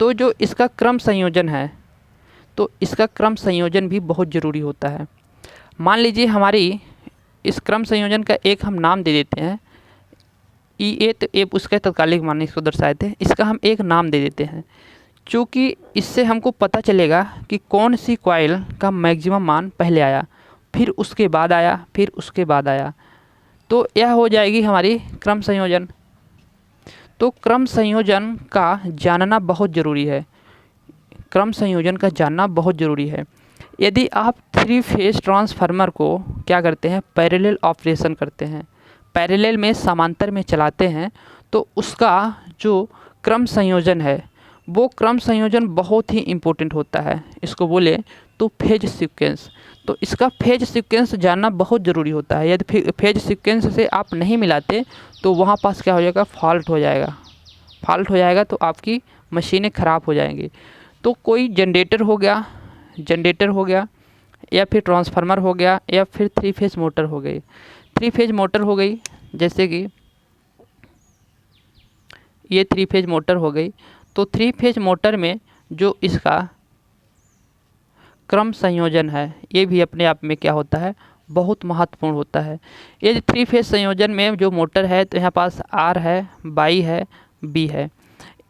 तो जो इसका क्रम संयोजन है तो इसका क्रम संयोजन भी बहुत ज़रूरी होता है। मान लीजिए हमारी इस क्रम संयोजन का एक हम नाम दे देते हैं EA, तो ए उसका तत्कालिक मान इसको दर्शाए थे, इसका हम एक नाम दे देते हैं। क्योंकि इससे हमको पता चलेगा कि कौन सी कॉइल का मैक्सिमम मान पहले आया, फिर उसके बाद आया, फिर उसके बाद आया। तो यह हो जाएगी हमारी क्रम संयोजन। तो क्रम संयोजन का जानना बहुत ज़रूरी है, क्रम संयोजन का जानना बहुत ज़रूरी है। यदि आप 3 फेज ट्रांसफार्मर को क्या करते हैं, पैरेलल ऑपरेशन करते हैं, पैरेलल में समांतर में चलाते हैं, तो उसका जो क्रम संयोजन है वो क्रम संयोजन बहुत ही इम्पोर्टेंट होता है। इसको बोले तो फेज सीक्वेंस। तो इसका फेज सीक्वेंस जानना बहुत ज़रूरी होता है। यदि फेज सीक्वेंस से आप नहीं मिलाते तो वहाँ पास क्या हो जाएगा, फॉल्ट हो जाएगा। फॉल्ट हो जाएगा तो आपकी मशीनें ख़राब हो जाएंगी। तो कोई जनरेटर हो गया या फिर ट्रांसफार्मर हो गया या फिर 3 फेज मोटर हो गई। 3 फेज मोटर हो गई, जैसे कि ये 3 फेज मोटर हो गई। तो 3 फेज मोटर में जो इसका क्रम संयोजन है ये भी अपने आप में क्या होता है, बहुत महत्वपूर्ण होता है। ये 3 फेज संयोजन में जो मोटर है तो यहाँ पास R है, Y है, B है।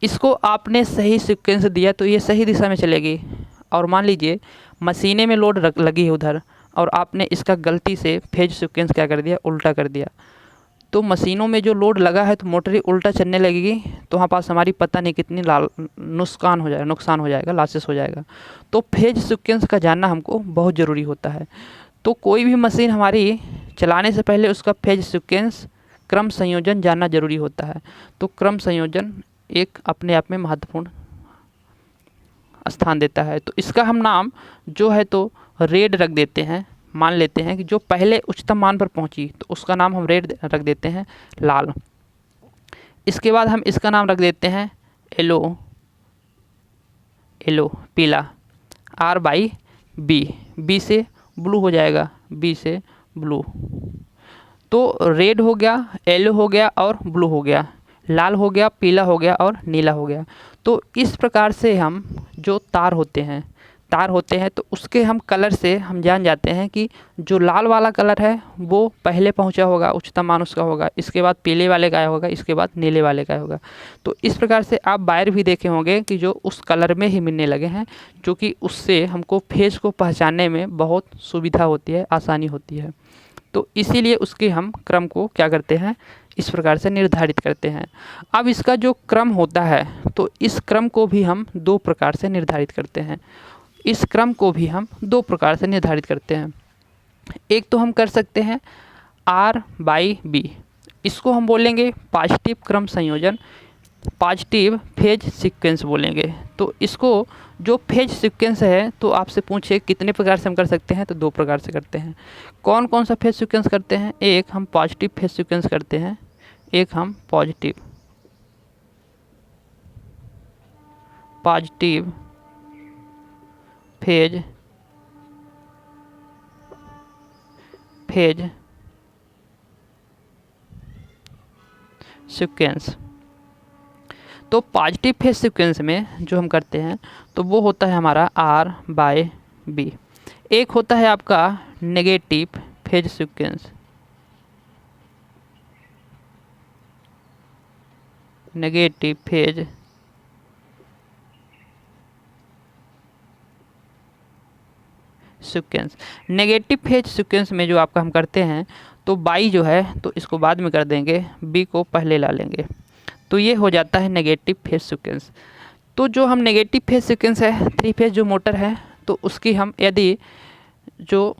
इसको आपने सही सीक्वेंस दिया तो ये सही दिशा में चलेगी। और मान लीजिए मशीने में लोड लगी है उधर और आपने इसका गलती से फेज सीक्वेंस क्या कर दिया, उल्टा कर दिया, तो मशीनों में जो लोड लगा है तो मोटर ही उल्टा चलने लगेगी। तो वहाँ पास हमारी पता नहीं कितनी नुकसान हो जाएगा, लॉसेस हो जाएगा। तो फेज सीक्वेंस का जानना हमको बहुत ज़रूरी होता है। तो कोई भी मशीन हमारी चलाने से पहले उसका फेज सीक्वेंस क्रम संयोजन जानना ज़रूरी होता है। तो क्रम संयोजन एक अपने आप में महत्वपूर्ण स्थान देता है। तो इसका हम नाम जो है तो रेड रख देते हैं। मान लेते हैं कि जो पहले उच्चतम मान पर पहुंची तो उसका नाम हम रेड रख देते हैं, लाल। इसके बाद हम इसका नाम रख देते हैं येलो, पीला। R/B, B से ब्लू हो जाएगा, B से ब्लू। तो रेड हो गया, येलो हो गया और ब्लू हो गया, लाल हो गया, पीला हो गया और नीला हो गया। तो इस प्रकार से हम जो तार होते हैं तो उसके हम कलर से हम जान जाते हैं कि जो लाल वाला कलर है वो पहले पहुंचा होगा, उच्चतम मान उसका होगा, इसके बाद पीले वाले का होगा, इसके बाद नीले वाले का होगा। तो इस प्रकार से आप वायर भी देखे होंगे कि जो उस कलर में ही मिलने लगे हैं, क्योंकि उससे हमको फेज को पहचानने में बहुत सुविधा होती है, आसानी होती है। तो इसीलिए उसके हम क्रम को क्या करते हैं, इस प्रकार से निर्धारित करते हैं। अब इसका जो क्रम होता है तो इस क्रम को भी हम 2 प्रकार से निर्धारित करते हैं। एक तो हम कर सकते हैं R/B, इसको हम बोलेंगे पॉजिटिव क्रम संयोजन, पॉजिटिव फेज सीक्वेंस बोलेंगे। तो इसको जो फेज सीक्वेंस है तो आपसे पूछे कितने प्रकार से हम कर सकते हैं, तो 2 प्रकार से करते हैं। कौन कौन सा फेज सीक्वेंस करते हैं, एक हम पॉजिटिव फेज सीक्वेंस करते हैं, एक हम पॉजिटिव फेज सीक्वेंस। तो पॉजिटिव फेज सीक्वेंस में जो हम करते हैं तो वो होता है हमारा R/B। एक होता है आपका negative phase sequence, negative phase sequence. Negative phase sequence में जो आपका हम करते हैं तो बाई जो है तो इसको बाद में कर देंगे, बी को पहले ला लेंगे, तो ये हो जाता है नेगेटिव फेज सीक्वेंस। तो जो हम नेगेटिव फेज सीक्वेंस है, 3 फेज जो मोटर है, तो उसकी हम यदि जो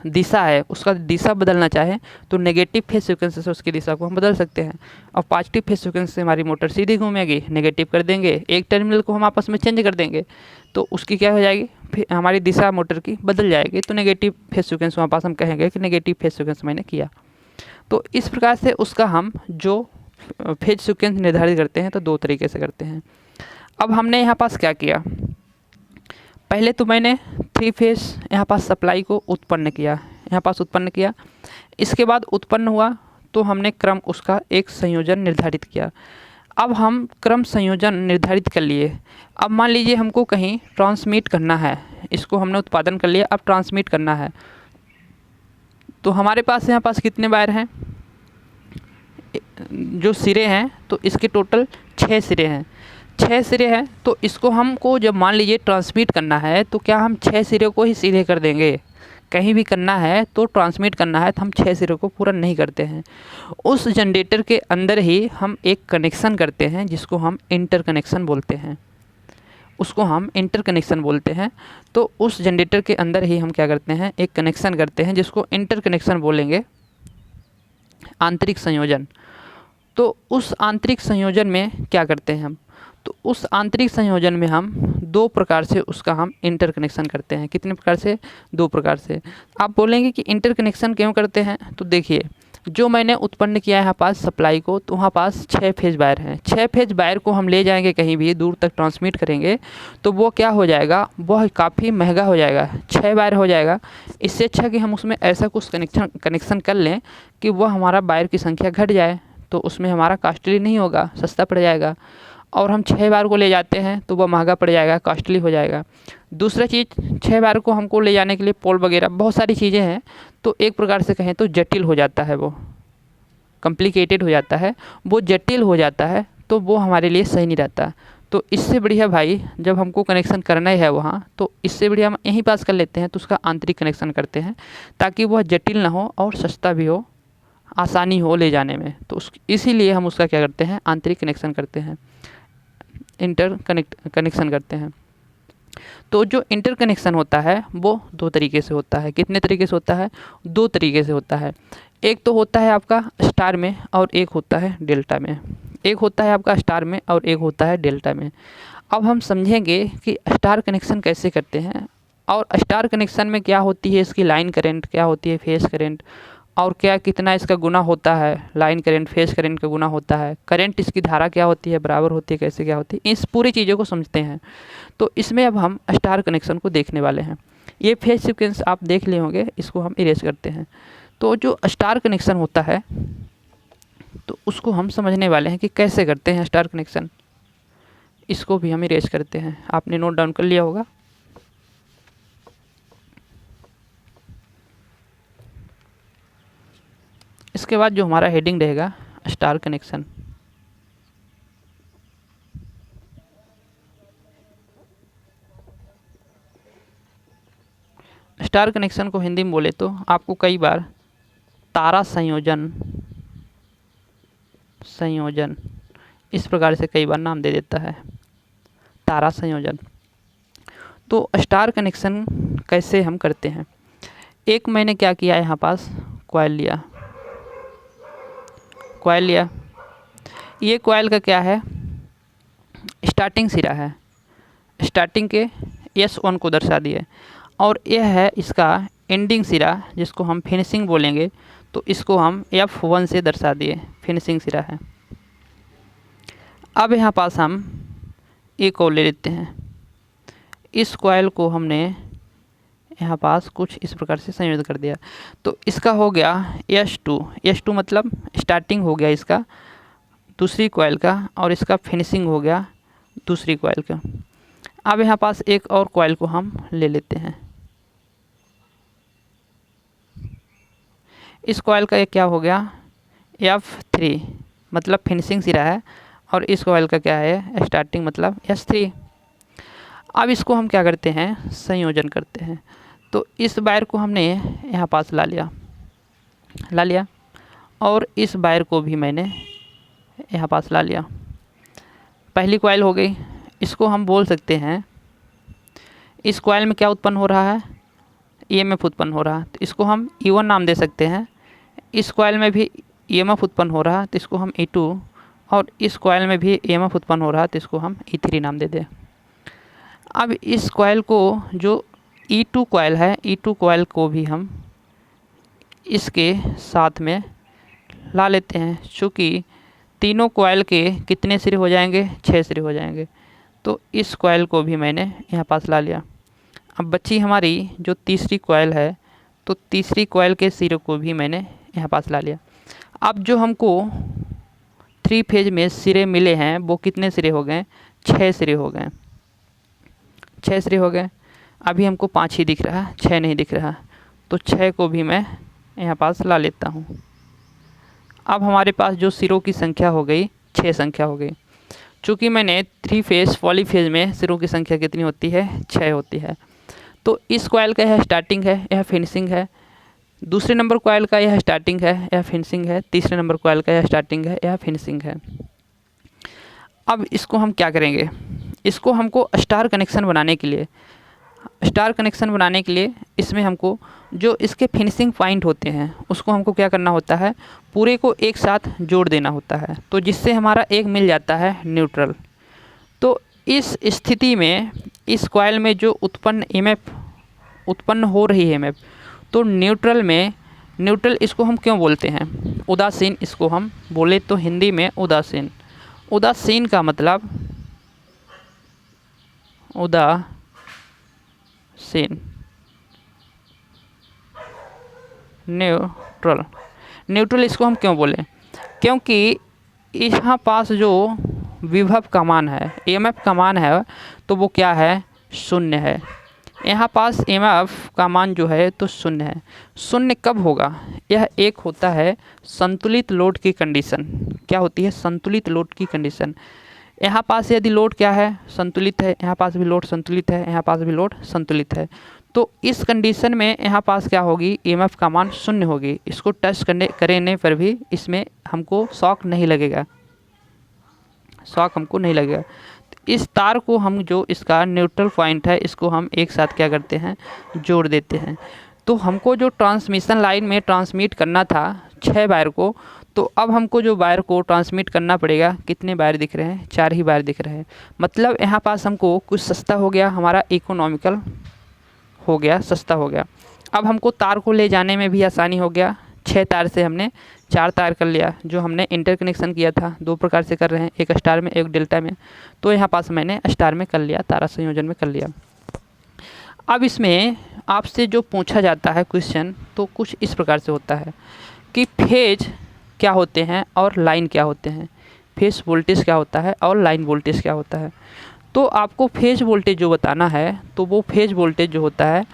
दिशा है उसका दिशा बदलना चाहें तो नेगेटिव फेज सीक्वेंस से उसकी दिशा को हम बदल सकते हैं। और पॉजिटिव फेज सीक्वेंस से हमारी मोटर सीधी घूमेगी, नेगेटिव कर देंगे, एक टर्मिनल को हम आपस में चेंज कर देंगे तो उसकी क्या हो जाएगी, फिर हमारी दिशा मोटर की बदल जाएगी। तो नेगेटिव फेज सीक्वेंस वहाँ पास हम कहेंगे कि नेगेटिव फेज सीक्वेंस मैंने किया। तो इस प्रकार से उसका हम जो फेज सीक्वेंस निर्धारित करते हैं तो 2 तरीके से करते हैं। अब हमने यहाँ पास क्या किया, पहले तो मैंने 3 फेज यहाँ पास सप्लाई को उत्पन्न किया, यहाँ पास उत्पन्न किया। इसके बाद उत्पन्न हुआ तो हमने क्रम उसका एक संयोजन निर्धारित किया। अब हम क्रम संयोजन निर्धारित कर लिए। अब मान लीजिए हमको कहीं ट्रांसमिट करना है, इसको हमने उत्पादन कर लिया, अब ट्रांसमिट करना है तो हमारे पास यहाँ पास कितने वायर हैं, जो सिरे हैं तो इसके टोटल 6 सिरे हैं। 6 सिरे हैं तो इसको हमको जब मान लीजिए ट्रांसमिट करना है तो क्या हम 6 सिरे को ही सीधे कर देंगे, कहीं भी करना है तो ट्रांसमिट करना है तो हम 6 सिरों को पूरा नहीं करते हैं। उस जनरेटर के अंदर ही हम एक कनेक्शन करते हैं जिसको हम इंटर कनेक्शन बोलते हैं, उसको हम इंटर कनेक्शन बोलते हैं। तो उस जनरेटर के अंदर ही हम क्या करते हैं, एक कनेक्शन करते हैं जिसको इंटर कनेक्शन बोलेंगे, आंतरिक संयोजन। तो उस आंतरिक संयोजन में क्या करते हैं हम, तो उस आंतरिक संयोजन में हम 2 प्रकार से उसका हम इंटर कनेक्शन करते हैं। कितने प्रकार से, 2 प्रकार से। आप बोलेंगे कि इंटर कनेक्शन क्यों करते हैं, तो देखिए जो मैंने उत्पन्न किया है यहाँ पास सप्लाई को, तो वहाँ पास 6 फेज वायर हैं। 6 फेज वायर को हम ले जाएंगे कहीं भी दूर तक ट्रांसमिट करेंगे तो वो क्या हो जाएगा, वह काफ़ी महंगा हो जाएगा, 6 वायर हो जाएगा। इससे अच्छा कि हम उसमें ऐसा कुछ कनेक्शन कर लें कि वह हमारा वायर की संख्या घट जाए, तो उसमें हमारा कॉस्टली नहीं होगा, सस्ता पड़ जाएगा। और हम 6 बार को ले जाते हैं तो वह महंगा पड़ जाएगा, कॉस्टली हो जाएगा। दूसरा चीज़, 6 बार को हमको ले जाने के लिए पोल वगैरह बहुत सारी चीज़ें हैं, तो एक प्रकार से कहें तो जटिल हो जाता है, वो कॉम्प्लिकेटेड हो जाता है, वो जटिल हो जाता है, तो वो हमारे लिए सही नहीं रहता। तो इससे बढ़िया भाई जब हमको कनेक्शन करना ही है वहाँ, तो इससे बढ़िया हम यहीं पास कर लेते हैं, तो उसका आंतरिक कनेक्शन करते हैं ताकि वह जटिल ना हो और सस्ता भी हो, आसानी हो ले जाने में। तो इसीलिए हम उसका क्या करते हैं, आंतरिक कनेक्शन करते हैं, इंटर कनेक्शन करते हैं। तो जो इंटर कनेक्शन होता है वो 2 तरीके से होता है। कितने तरीके से होता है, 2 तरीके से होता है। एक तो होता है आपका स्टार में और एक होता है डेल्टा में। एक होता है आपका स्टार में और एक होता है डेल्टा में। अब हम समझेंगे कि स्टार कनेक्शन कैसे करते हैं और स्टार कनेक्शन में क्या होती है इसकी लाइन करंट, क्या होती है फेज करंट, और क्या कितना इसका गुना होता है, लाइन करंट फेज करंट का गुना होता है, करंट इसकी धारा क्या होती है, बराबर होती है, कैसे क्या होती है, इस पूरी चीज़ों को समझते हैं। तो इसमें अब हम स्टार कनेक्शन को देखने वाले हैं। ये फेज सीक्वेंस आप देख लिए होंगे, इसको हम इरेज करते हैं। तो जो स्टार कनेक्शन होता है तो उसको हम समझने वाले हैं कि कैसे करते हैं स्टार कनेक्शन, इसको भी हम इरेज करते हैं। आपने नोट डाउन कर लिया होगा। इसके बाद जो हमारा हेडिंग रहेगा स्टार कनेक्शन। स्टार कनेक्शन को हिंदी में बोले तो आपको कई बार तारा संयोजन इस प्रकार से कई बार नाम दे देता है, तारा संयोजन। तो स्टार कनेक्शन कैसे हम करते हैं, एक मैंने क्या किया, यहाँ पास कॉइल लिया, ये कॉइल का क्या है, स्टार्टिंग सिरा है, स्टार्टिंग के S1 को दर्शा दिए, और यह है इसका एंडिंग सिरा जिसको हम फिनिशिंग बोलेंगे, तो इसको हम F1 से दर्शा दिए, फिनिशिंग सिरा है। अब यहाँ पास हम एक और ले लेते हैं, इस कॉइल को हमने यहाँ पास कुछ इस प्रकार से संयोजित कर दिया, तो इसका हो गया S2 मतलब स्टार्टिंग हो गया इसका, दूसरी कॉइल का, और इसका फिनिशिंग हो गया दूसरी कॉइल का। अब यहाँ पास एक और कॉइल को हम ले लेते हैं। इस कॉइल का ये क्या हो गया, F3 मतलब फिनिशिंग सिरा है, और इस कॉइल का क्या है, स्टार्टिंग मतलब S3। अब इसको हम क्या करते हैं, संयोजन करते हैं। तो इस वायर को हमने यहाँ पास ला लिया, और इस वायर को भी मैंने यहाँ पास ला लिया। पहली कॉइल हो गई। इसको हम बोल सकते हैं, इस कॉइल में क्या उत्पन्न हो रहा है, EMF उत्पन्न हो रहा है, तो इसको हम E1 नाम दे सकते हैं। इस कॉइल में भी EMF उत्पन्न हो रहा है, तो इसको हम E2, और इस कॉइल में भी EMF उत्पन्न हो रहा है, तो इसको हम E3 नाम दे दें। अब इस कॉइल को, जो E2 कॉइल है, E2 कॉइल को भी हम इसके साथ में ला लेते हैं। चूँकि तीनों कॉइल के कितने सिरे हो जाएंगे, 6 सिरे हो जाएंगे, तो इस कॉइल को भी मैंने यहाँ पास ला लिया। अब बची हमारी जो तीसरी कॉइल है, तो तीसरी कॉइल के सिरे को भी मैंने यहाँ पास ला लिया। अब जो हमको 3 फेज में सिरे मिले हैं, वो कितने सिरे हो गए, 6 सिरे हो गए। 6 सिरे हो गए। अभी हमको 5 ही दिख रहा है, 6 नहीं दिख रहा, तो 6 को भी मैं यहाँ पास ला लेता हूँ। अब हमारे पास जो सिरों की संख्या हो गई, 6 संख्या हो गई। चूँकि मैंने 3 फेज पॉलीफेज में सिरों की संख्या कितनी होती है, 6 होती है। तो इस कॉइल का यह स्टार्टिंग है, यह फिनिशिंग है। दूसरे नंबर कॉइल का यह स्टार्टिंग है, यह फिनिशिंग है। तीसरे नंबर कॉइल का यह स्टार्टिंग है, यह फिनिशिंग है। अब इसको हम क्या करेंगे, इसको हमको स्टार कनेक्शन बनाने के लिए, इसमें हमको जो इसके फिनिशिंग पॉइंट होते हैं, उसको हमको क्या करना होता है, पूरे को एक साथ जोड़ देना होता है, तो जिससे हमारा एक मिल जाता है न्यूट्रल। तो इस स्थिति में इस कॉइल में जो उत्पन्न हो रही है EMF, तो न्यूट्रल इसको हम क्यों बोलते हैं, उदासीन इसको हम बोले तो हिंदी में उदासीन का मतलब न्यूट्रल इसको हम क्यों बोले, क्योंकि यहाँ पास जो विभव का मान है, EMF का मान है, तो वो क्या है, शून्य है। यहाँ पास EMF का मान जो है तो शून्य है। शून्य कब होगा, यह एक होता है संतुलित लोड की कंडीशन। क्या होती है, संतुलित लोड की कंडीशन। यहाँ पास यदि लोड क्या है, संतुलित है, यहाँ पास भी लोड संतुलित है, यहाँ पास भी लोड संतुलित है, तो इस कंडीशन में यहाँ पास क्या होगी, EMF का मान शून्य होगी। इसको टच करने पर भी इसमें हमको शॉक नहीं लगेगा, इस तार को हम, जो इसका न्यूट्रल पॉइंट है, इसको हम एक साथ क्या करते हैं, जोड़ देते हैं। तो हमको जो ट्रांसमिशन लाइन में ट्रांसमिट करना था 6 वायर को, तो अब हमको जो वायर को ट्रांसमिट करना पड़ेगा, कितने वायर दिख रहे हैं, 4 ही वायर दिख रहे हैं। मतलब यहाँ पास हमको कुछ सस्ता हो गया, हमारा इकोनॉमिकल हो गया, सस्ता हो गया। अब हमको तार को ले जाने में भी आसानी हो गया। 6 तार से हमने 4 तार कर लिया। जो हमने इंटरकनेक्शन किया था, 2 प्रकार से कर रहे हैं, एक स्टार में, एक डेल्टा में, तो यहाँ पास मैंने स्टार में कर लिया, तारा संयोजन में कर लिया। अब इसमें आपसे जो पूछा जाता है क्वेश्चन, तो कुछ इस प्रकार से होता है कि फेज क्या होते हैं और लाइन क्या होते हैं, फेज वोल्टेज क्या होता है और लाइन वोल्टेज क्या होता है। तो आपको फेज वोल्टेज जो बताना है, तो वो फेज वोल्टेज जो होता है,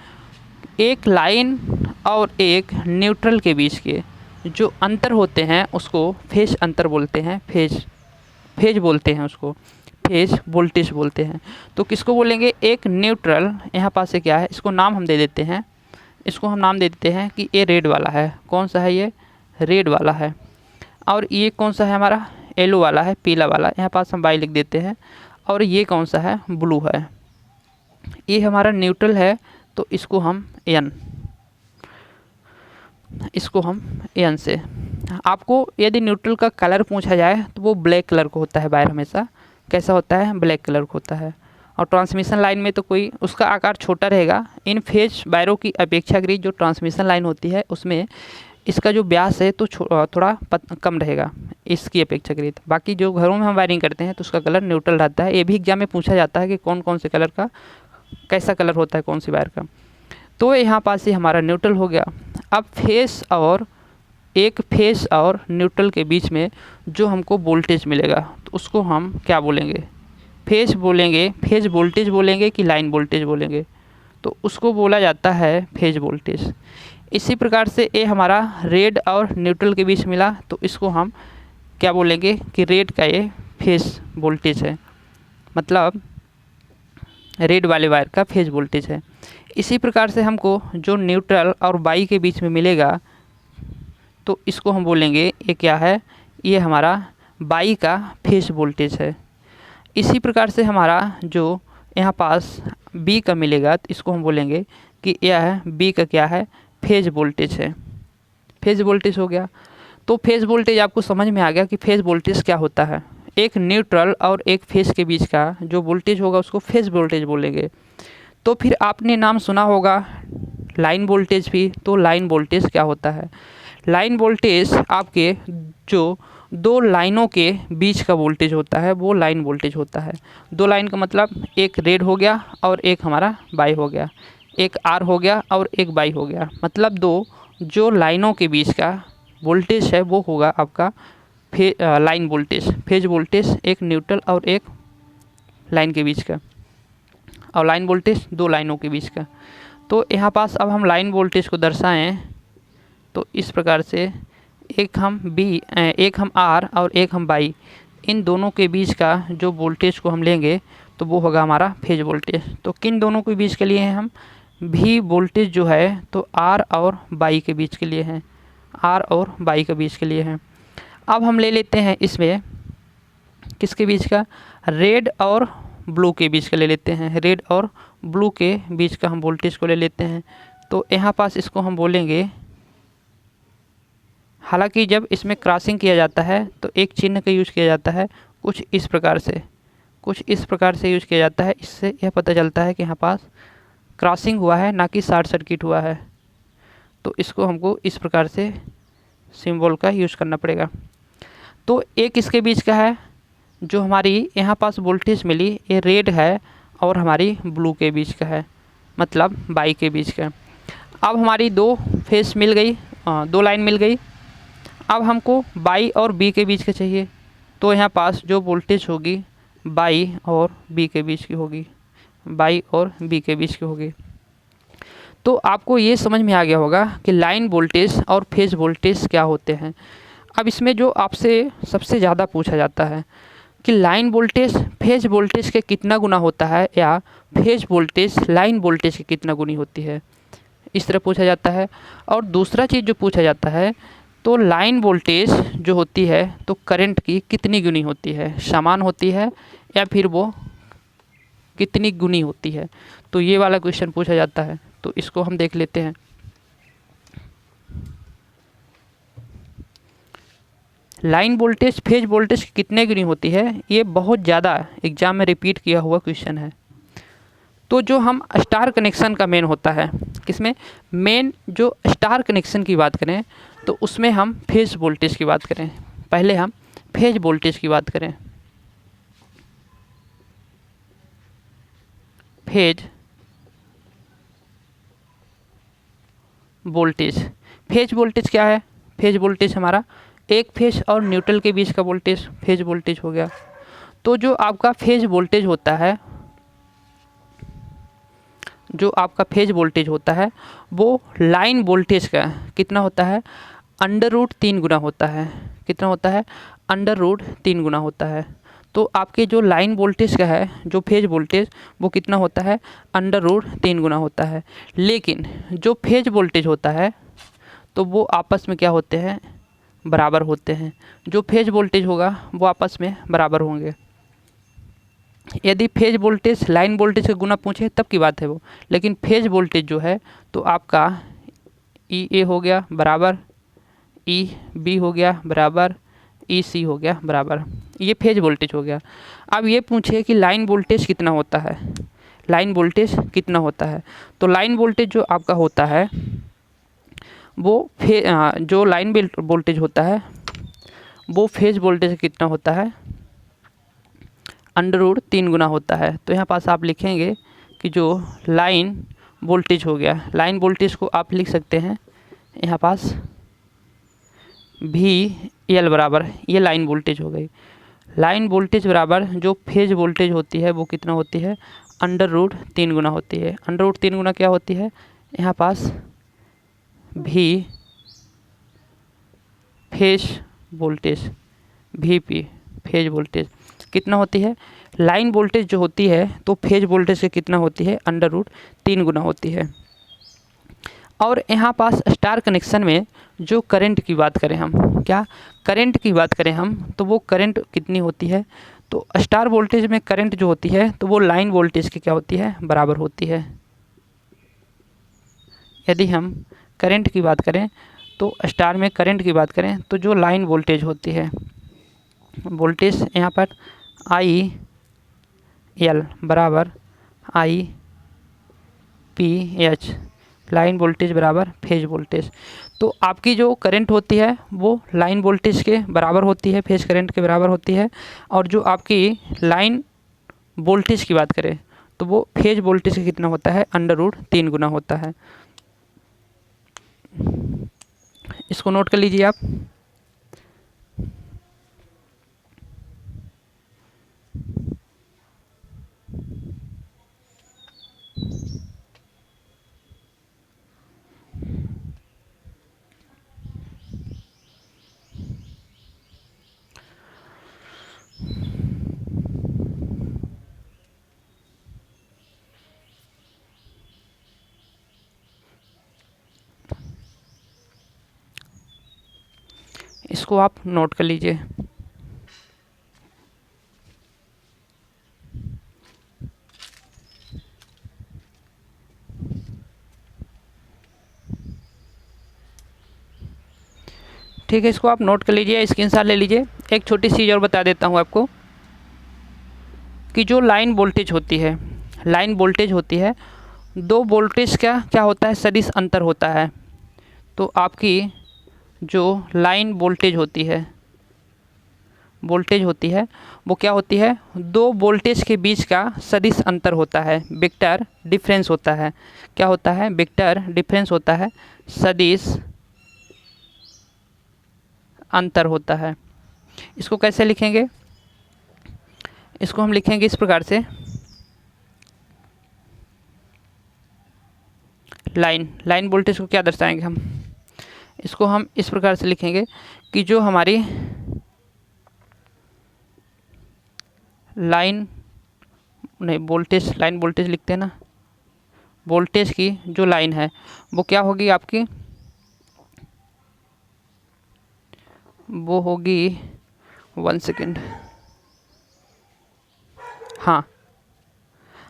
एक लाइन और एक न्यूट्रल के बीच के जो अंतर होते हैं, उसको फेज अंतर बोलते हैं, फेज बोलते हैं, उसको फेज वोल्टेज बोलते हैं। तो किसको बोलेंगे, एक न्यूट्रल, यहाँ पास से क्या है, इसको नाम हम दे देते हैं, इसको हम नाम दे देते हैं कि ये रेड वाला है। कौन सा है, ये रेड वाला है। और ये कौन सा है, हमारा येलो वाला है, पीला वाला, यहाँ पास हम वाई लिख देते हैं। और ये कौन सा है, ब्लू है। ये हमारा न्यूट्रल है, तो इसको हम एन से। आपको यदि न्यूट्रल का कलर पूछा जाए, तो वो ब्लैक कलर को होता है वायर, हमेशा कैसा होता है, ब्लैक कलर को होता है। और ट्रांसमिशन लाइन में तो कोई उसका आकार छोटा रहेगा। इन फेज वायरों की अपेक्षाकृत जो ट्रांसमिशन लाइन होती है, उसमें इसका जो व्यास है तो थोड़ा कम रहेगा इसकी अपेक्षाकृत। बाकी जो घरों में हम वायरिंग करते हैं, तो उसका कलर न्यूट्रल रहता है। ये भी एग्जाम में पूछा जाता है कि कौन कौन से कलर का कैसा कलर होता है, कौन सी वायर का। तो यहाँ पास ही हमारा न्यूट्रल हो गया। अब फेस और एक फेस और न्यूट्रल के बीच में जो हमको वोल्टेज मिलेगा तो उसको हम क्या बोलेंगे, फेज बोलेंगे, फेज वोल्टेज बोलेंगे कि लाइन वोल्टेज बोलेंगे, तो उसको बोला जाता है फेज वोल्टेज। इसी प्रकार से ये हमारा रेड और न्यूट्रल के बीच मिला तो इसको हम क्या बोलेंगे कि रेड का ये फेज वोल्टेज है, मतलब रेड वाले वायर का फेज वोल्टेज है। इसी प्रकार से हमको जो न्यूट्रल और बाई के बीच में मिलेगा तो इसको हम बोलेंगे ये क्या है, ये हमारा बाई का फेज वोल्टेज है। इसी प्रकार से हमारा जो यहाँ पास बी का मिलेगा तो इसको हम बोलेंगे कि यह बी का क्या है, फेज वोल्टेज है। फेज वोल्टेज हो गया। तो फेज वोल्टेज आपको समझ में आ गया कि फेज वोल्टेज क्या होता है। एक न्यूट्रल और एक फेज के बीच का जो वोल्टेज होगा उसको फेज वोल्टेज बोलेंगे। तो फिर आपने नाम सुना होगा लाइन वोल्टेज भी। तो लाइन वोल्टेज क्या होता है, लाइन वोल्टेज आपके जो दो लाइनों के बीच का वोल्टेज होता है वो लाइन वोल्टेज होता है। दो लाइन का मतलब एक रेड हो गया और एक हमारा बाई हो गया, एक आर हो गया और एक बाई हो गया, मतलब दो जो लाइनों के बीच का वोल्टेज है वो होगा आपका लाइन वोल्टेज। फेज वोल्टेज एक न्यूट्रल और एक लाइन के बीच का, और लाइन वोल्टेज दो लाइनों के बीच का। तो यहाँ पास अब हम लाइन वोल्टेज को दर्शाएं तो इस प्रकार से एक हम आर और एक हम बाई, इन दोनों के बीच का जो वोल्टेज को हम लेंगे तो वो होगा हमारा फेज वोल्टेज। तो किन दोनों के बीच के लिए हैं हम, भी वोल्टेज जो है तो आर और बाई के बीच के लिए हैं, आर और बाई के बीच के लिए हैं। अब हम ले लेते हैं इसमें किसके बीच का, रेड और ब्लू के बीच का ले लेते हैं, रेड और ब्लू के बीच का हम वोल्टेज को ले लेते हैं। तो यहाँ पास इसको हम बोलेंगे, हालांकि जब इसमें क्रॉसिंग किया जाता है तो एक चिन्ह का यूज़ किया जाता है कुछ इस प्रकार से यूज़ किया जाता है। इससे यह पता चलता है कि यहाँ पास क्रॉसिंग हुआ है ना कि शॉर्ट सर्किट हुआ है। तो इसको हमको इस प्रकार से सिंबल का यूज़ करना पड़ेगा। तो एक इसके बीच का है जो हमारी यहाँ पास वोल्टेज मिली, ये रेड है और हमारी ब्लू के बीच का है, मतलब बाई के बीच का। अब हमारी दो फेस मिल गई, दो लाइन मिल गई। अब हमको बाई और बी के बीच का चाहिए। तो यहाँ पास जो वोल्टेज होगी बाई और बी के बीच की होगी, बाई और बी के बीच की होगी। तो आपको ये समझ में आ गया होगा कि लाइन वोल्टेज और फेज वोल्टेज क्या होते हैं। अब इसमें जो आपसे सबसे ज़्यादा पूछा जाता है कि लाइन वोल्टेज फेज वोल्टेज के कितना गुना होता है, या फेज वोल्टेज लाइन वोल्टेज के कितना गुनी होती है, इस तरह पूछा जाता है। और दूसरा चीज़ जो पूछा जाता है तो लाइन वोल्टेज जो होती है तो करंट की कितनी गुनी होती है, समान होती है या फिर वो कितनी गुनी होती है। तो ये वाला क्वेश्चन पूछा जाता है। तो इसको हम देख लेते हैं। लाइन वोल्टेज फेज वोल्टेज की कितने गुनी होती है, ये बहुत ज़्यादा एग्जाम में रिपीट किया हुआ क्वेश्चन है। तो जो हम स्टार कनेक्शन का मेन होता है, किसमें मेन जो स्टार कनेक्शन की बात करें तो उसमें हम फेज वोल्टेज की बात करें। पहले हम फेज वोल्टेज की बात करें। फेज वोल्टेज क्या है, फेज वोल्टेज हमारा एक फेज और न्यूट्रल के बीच का वोल्टेज फेज वोल्टेज हो गया। तो जो आपका फेज वोल्टेज होता है, वो लाइन वोल्टेज का कितना होता है, √3 गुना होता है। कितना होता है, √3 गुना होता है। तो आपके जो लाइन वोल्टेज का है, जो फेज वोल्टेज, वो कितना होता है, √3 गुना होता है। लेकिन जो फेज वोल्टेज होता है तो वो आपस में क्या होते हैं, बराबर होते हैं। जो फेज वोल्टेज होगा वो आपस में बराबर होंगे। यदि फेज वोल्टेज लाइन वोल्टेज का गुना पूछे तब की बात है वो, लेकिन फेज वोल्टेज जो है तो आपका E A हो गया बराबर E B हो गया बराबर E C हो गया बराबर, ये फेज वोल्टेज हो गया। अब ये पूछे कि लाइन वोल्टेज कितना होता है, लाइन वोल्टेज कितना होता है। तो लाइन वोल्टेज जो आपका होता है वो जो लाइन वोल्टेज होता है वो फेज वोल्टेज कितना होता है, √3 गुना होता है। तो यहाँ पास आप लिखेंगे कि जो लाइन वोल्टेज हो गया, लाइन वोल्टेज को आप लिख सकते हैं यहाँ पास भी एल बराबर, ये लाइन वोल्टेज हो गई। लाइन वोल्टेज बराबर जो फेज वोल्टेज होती है वो कितना होती है, √3 गुना होती है। √3 गुना क्या होती है, यहाँ पास भी phase voltage, VP phase voltage कितना होती है, लाइन वोल्टेज जो होती है तो फेज वोल्टेज से कितना होती है, √3 गुना होती है। और यहाँ पास स्टार कनेक्शन में जो करंट की बात करें हम, क्या करंट की बात करें हम, तो वो करंट कितनी होती है, तो स्टार वोल्टेज में करंट जो होती है तो वो लाइन वोल्टेज की क्या होती है, बराबर होती है। यदि हम करंट की बात करें तो स्टार में करंट की बात करें तो जो लाइन वोल्टेज होती है, वोल्टेज यहाँ पर IL बराबर IPH, लाइन वोल्टेज बराबर फेज वोल्टेज। तो आपकी जो करंट होती है वो लाइन वोल्टेज के बराबर होती है, फेज करंट के बराबर होती है। और जो आपकी लाइन वोल्टेज की बात करें तो वो फेज वोल्टेज का कितना होता है, √3 गुना होता है। इसको नोट कर लीजिए आप। इसको आप नोट कर लीजिए। ठीक है, इसको आप नोट कर लीजिए, स्क्रीनशॉट ले लीजिए। एक छोटी सी चीज़ और बता देता हूँ आपको कि जो लाइन वोल्टेज होती है, लाइन वोल्टेज होती है, दो वोल्टेज का क्या होता है, सदिश अंतर होता है। तो आपकी जो लाइन वोल्टेज होती है, वो क्या होती है, दो वोल्टेज के बीच का सदिश अंतर होता है, वेक्टर डिफरेंस होता है। क्या होता है, वेक्टर डिफरेंस होता है, सदिश अंतर होता है। इसको कैसे लिखेंगे, इसको हम लिखेंगे इस प्रकार से, लाइन वोल्टेज को क्या दर्शाएंगे हम, इसको हम इस प्रकार से लिखेंगे कि जो हमारी लाइन वोल्टेज लिखते हैं ना, वोल्टेज की जो लाइन है वो क्या होगी आपकी, वो होगी 1 सेकेंड, हाँ,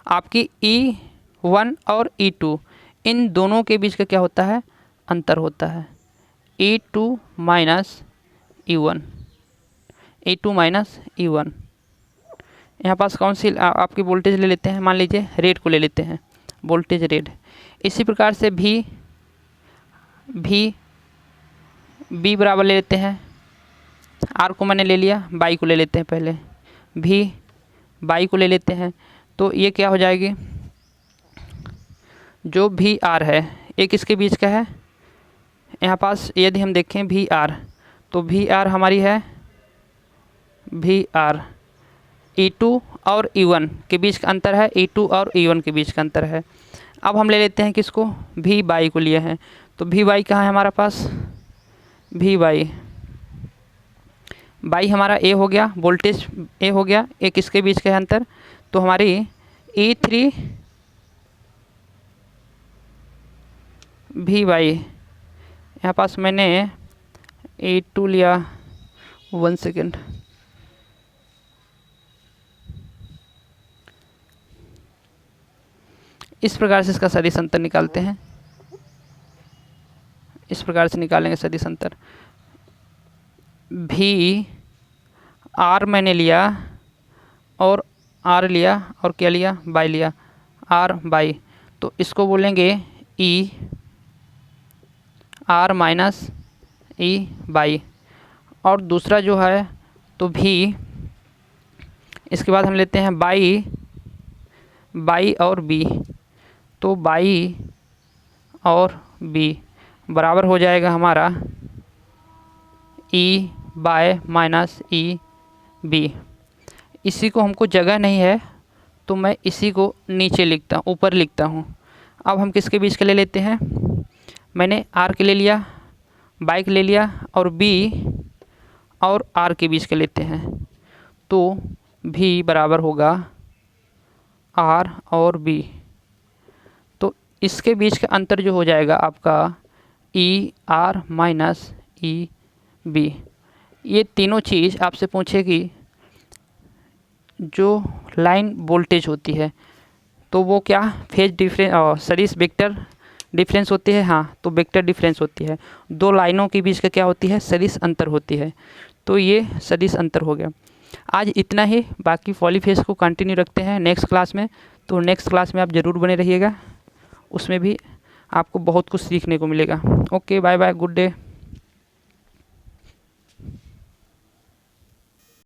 आपकी E1 और E2 इन दोनों के बीच का क्या होता है, अंतर होता है, E2 माइनस E1, यहाँ पास कौन सी आपकी वोल्टेज ले लेते हैं, मान लीजिए रेड को ले लेते हैं, वोल्टेज रेड। इसी प्रकार से भी B बराबर ले लेते हैं, R को मैंने ले लिया, बाई को ले लेते हैं, पहले भी बाई को ले लेते हैं। तो ये क्या हो जाएगी, जो VR है एक इसके बीच का है, यहाँ पास यदि हम देखें VR, तो VR हमारी है VR, E2 और E1 के बीच का अंतर है, E2 और E1 के बीच का अंतर है। अब हम ले लेते हैं किसको, V बाई को लिए हैं, तो V बाई कहाँ है हमारा पास, V बाई हमारा A हो गया, वोल्टेज A हो गया, एक इसके बीच का है अंतर, तो हमारी E3 V बाई, यहाँ पास मैंने E2 लिया, 1 सेकेंड, इस प्रकार से इसका सदिश अंतर निकालते हैं, इस प्रकार से निकालेंगे सदिश अंतर। भी R मैंने लिया और R लिया और क्या लिया, बाई लिया, R बाई, तो इसको बोलेंगे E R minus E by. और दूसरा जो है तो भी, इसके बाद हम लेते हैं बाई और B, तो बाई और B बराबर हो जाएगा हमारा E by minus E B. इसी को हमको जगह नहीं है तो मैं इसी को नीचे लिखता हूँ, ऊपर लिखता हूँ। अब हम किसके बीच के ले लेते हैं, मैंने आर के ले लिया, बाइक ले लिया और बी और आर के बीच के लेते हैं। तो भी बराबर होगा आर और बी। तो इसके बीच का अंतर जो हो जाएगा आपका E R minus E B. ये तीनों चीज़ आपसे पूछेगी जो लाइन वोल्टेज होती है तो वो क्या फेज डिफरेंस सदिश वेक्टर डिफरेंस होती है। हाँ, तो वेक्टर डिफरेंस होती है। दो लाइनों के बीच का क्या होती है, सदिश अंतर होती है। तो ये सदिश अंतर हो गया। आज इतना ही, बाकी पॉलीफेज को कंटिन्यू रखते हैं नेक्स्ट क्लास में। तो नेक्स्ट क्लास में आप ज़रूर बने रहिएगा, उसमें भी आपको बहुत कुछ सीखने को मिलेगा। Okay, bye bye, good day.